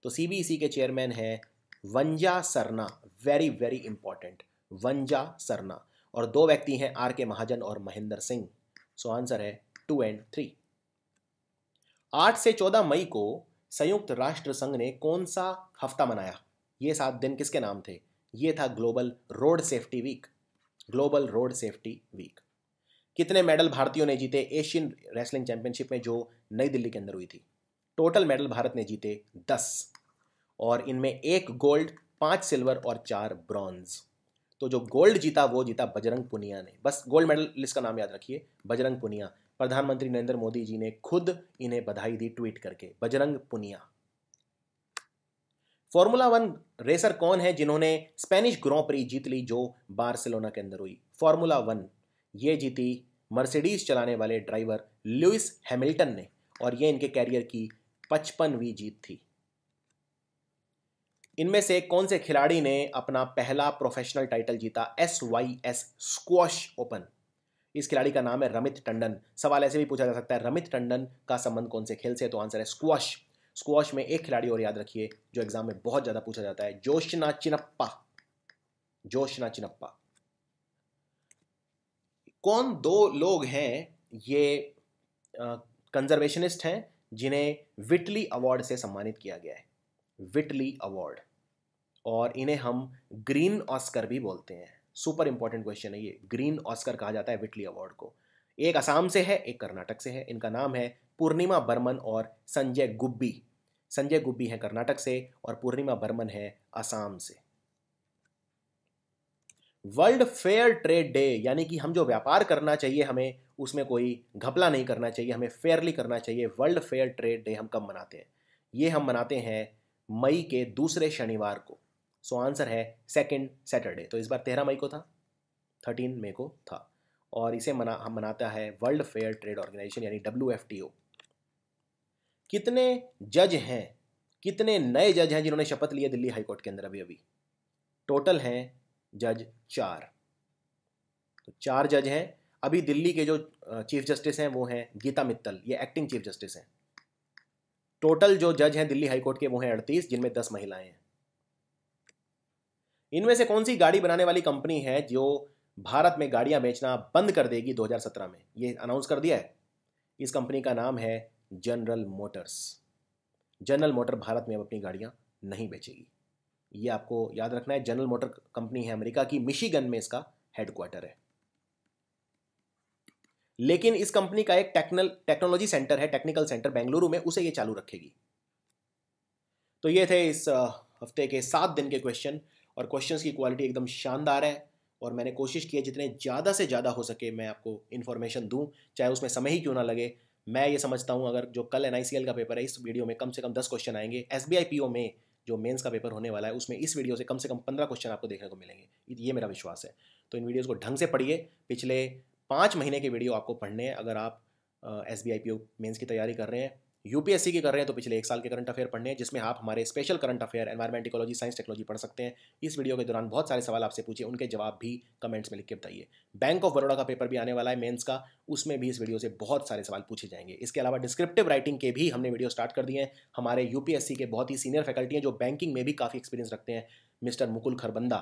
तो सीबीईसी के चेयरमैन है Vanaja Sarna, very very important, Vanaja Sarna. और 2 व्यक्ति हैं आर के महाजन और महेंद्र सिंह। सो आंसर है 2 और 3। 8 से 14 मई को संयुक्त राष्ट्र संघ ने कौन सा हफ्ता मनाया? ये 7 दिन किसके नाम थे? ये था global road safety week, global road safety week. कितने मेडल भारतीयों ने जीते एशियन रेसलिंग चैंपियनशिप में जो नई दिल्ली के अंदर हुई थी? टोटल मेडल भारत ने जीते 10, और इनमें 1 गोल्ड, 5 सिल्वर और 4 ब्रॉन्ज। तो जो गोल्ड जीता वो जीता बजरंग पुनिया ने। बस गोल्ड मेडल लिस्ट का नाम याद रखिए, बजरंग पुनिया। प्रधानमंत्री नरेंद्र मोदी जी ने खुद इन्हें बधाई दी ट्वीट करके, बजरंग पुनिया। फॉर्मूला 1 रेसर कौन है जिन्होंने स्पेनिश ग्रॉ प्री जीत ली जो बार्सिलोना के अंदर हुई? फॉर्मूला 1 ये जीती मर्सिडीज चलाने वाले ड्राइवर लुइस हैमिल्टन ने, और ये इनके कैरियर की 55वीं जीत थी। इनमें से कौन से खिलाड़ी ने अपना पहला प्रोफेशनल टाइटल जीता SYS स्क्वॉश ओपन? इस खिलाड़ी का नाम है रमित टंडन। सवाल ऐसे भी पूछा जा सकता है, रमित टंडन का संबंध कौन से खेल से? तो आंसर है स्क्वॉश। स्क्वॉश में एक खिलाड़ी और याद रखिए जो एग्जाम में बहुत ज्यादा पूछा जाता है, जोशना चिनप्पा, जोशना चिनप्पा। कौन 2 लोग हैं ये कंजर्वेशनिस्ट हैं जिन्हें विटली अवार्ड से सम्मानित किया गया है? विटली अवार्ड, और इन्हें हम ग्रीन ऑस्कर भी बोलते हैं। सुपर इंपॉर्टेंट क्वेश्चन है ये, ग्रीन ऑस्कर कहा जाता है विटली अवार्ड को। एक असम से है, एक कर्नाटक से है। इनका नाम है पूर्णिमा बर्मन और संजय गुब्बी। संजय गुब्बी है कर्नाटक से और पूर्णिमा बर्मन है असम से। वर्ल्ड फेयर ट्रेड डे, यानी कि हम जो व्यापार करना चाहिए हमें उसमें कोई घपला नहीं करना चाहिए, हमें फेयरली करना चाहिए। वर्ल्ड फेयर ट्रेड डे हम कब मनाते हैं? ये हम मनाते हैं मई के दूसरे शनिवार को। सो आंसर है 2nd सैटरडे। तो इस बार 13 मई को था, 13 मई को था, और इसे हम मनाता है वर्ल्ड फेयर ट्रेड ऑर्गेनाइजेशन यानी WFTO। कितने जज हैं, कितने नए जज हैं जिन्होंने शपथ ली है दिल्ली हाईकोर्ट के अंदर अभी? टोटल हैं जज 4। तो 4 जज हैं। अभी दिल्ली के जो चीफ जस्टिस हैं वो हैं गीता मित्तल, ये एक्टिंग चीफ जस्टिस हैं। टोटल जो जज हैं दिल्ली हाईकोर्ट के वो हैं 38, जिनमें 10 महिलाएं हैं। इनमें से कौन सी गाड़ी बनाने वाली कंपनी है जो भारत में गाड़ियां बेचना बंद कर देगी 2017 में? ये अनाउंस कर दिया है। इस कंपनी का नाम है general Motors. General motor Bharat में अब अपनी गाड़ियां नहीं बेचेगी, ये आपको याद रखना है। जनरल मोटर कंपनी है अमेरिका की, मिशिगन में इसका हेडक्वार्टर है। लेकिन इस कंपनी का एक टेक्नोलॉजी सेंटर है, टेक्निकल सेंटर बेंगलुरु में, उसे ये चालू रखेगी। तो ये थे इस हफ्ते के 7 दिन के क्वेश्चन, और क्वेश्चंस की क्वालिटी एकदम शानदार है, और मैंने कोशिश की है जितने ज़्यादा से ज़्यादा हो सके मैं आपको इन्फॉर्मेशन दूं, चाहे उसमें समय ही क्यों ना लगे। मैं ये समझता हूं अगर जो कल NICL का पेपर है इस वीडियो में कम से कम 10 क्वेश्चन आएंगे, SBI PO में जो मेंस का पेपर होने वाला है उसमें इस वीडियो से कम 15 क्वेश्चन आपको देखने को मिलेंगे, ये मेरा विश्वास है। तो इन वीडियोज़ को ढंग से पढ़िए। पिछले 5 महीने के वीडियो आपको पढ़ने हैं अगर आप SBI PO मेंस की तैयारी कर रहे हैं, UPSC की कर रहे हैं तो पिछले 1 साल के करंट अफेयर पढ़ने हैं, जिसमें आप हमारे special current affair environment, ecology, science, technology पढ़ सकते हैं। इस वीडियो के दौरान बहुत सारे सवाल आपसे पूछे, उनके जवाब भी कमेंट्स में लिख के बताइए। बैंक ऑफ बड़ौदा का पेपर भी आने वाला है मेंस का, उसमें भी इस वीडियो से बहुत सारे सवाल पूछे जाएंगे। इसके अलावा डिस्क्रिप्टिव राइटिंग के भी हमने वीडियो स्टार्ट कर दिए हैं। हमारे UPSC के बहुत ही सीनियर फैकल्टी हैं जो बैंकिंग में भी काफ़ी एक्सपीरियंस रखते हैं, मिस्टर मुकुल खरबंदा,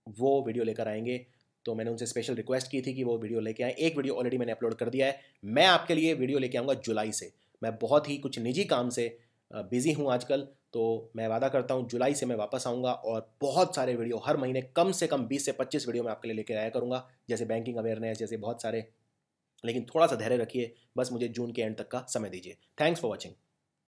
वो वीडियो लेकर आएंगे। तो मैंने उनसे स्पेशल रिक्वेस्ट की थी कि वो वीडियो लेके आए। एक वीडियो ऑलरेडी मैंने अपलोड कर दिया है। मैं आपके लिए वीडियो लेके आऊँगा जुलाई से। मैं बहुत ही कुछ निजी काम से बिजी हूँ आजकल, तो मैं वादा करता हूँ जुलाई से मैं वापस आऊँगा और बहुत सारे वीडियो हर महीने कम से कम 20 से 25 वीडियो मैं आपके लिए लेकर आया करूँगा, जैसे बैंकिंग अवेयरनेस, जैसे बहुत सारे। लेकिन थोड़ा सा धैर्य रखिए, बस मुझे जून के एंड तक का समय दीजिए। Thanks for watching.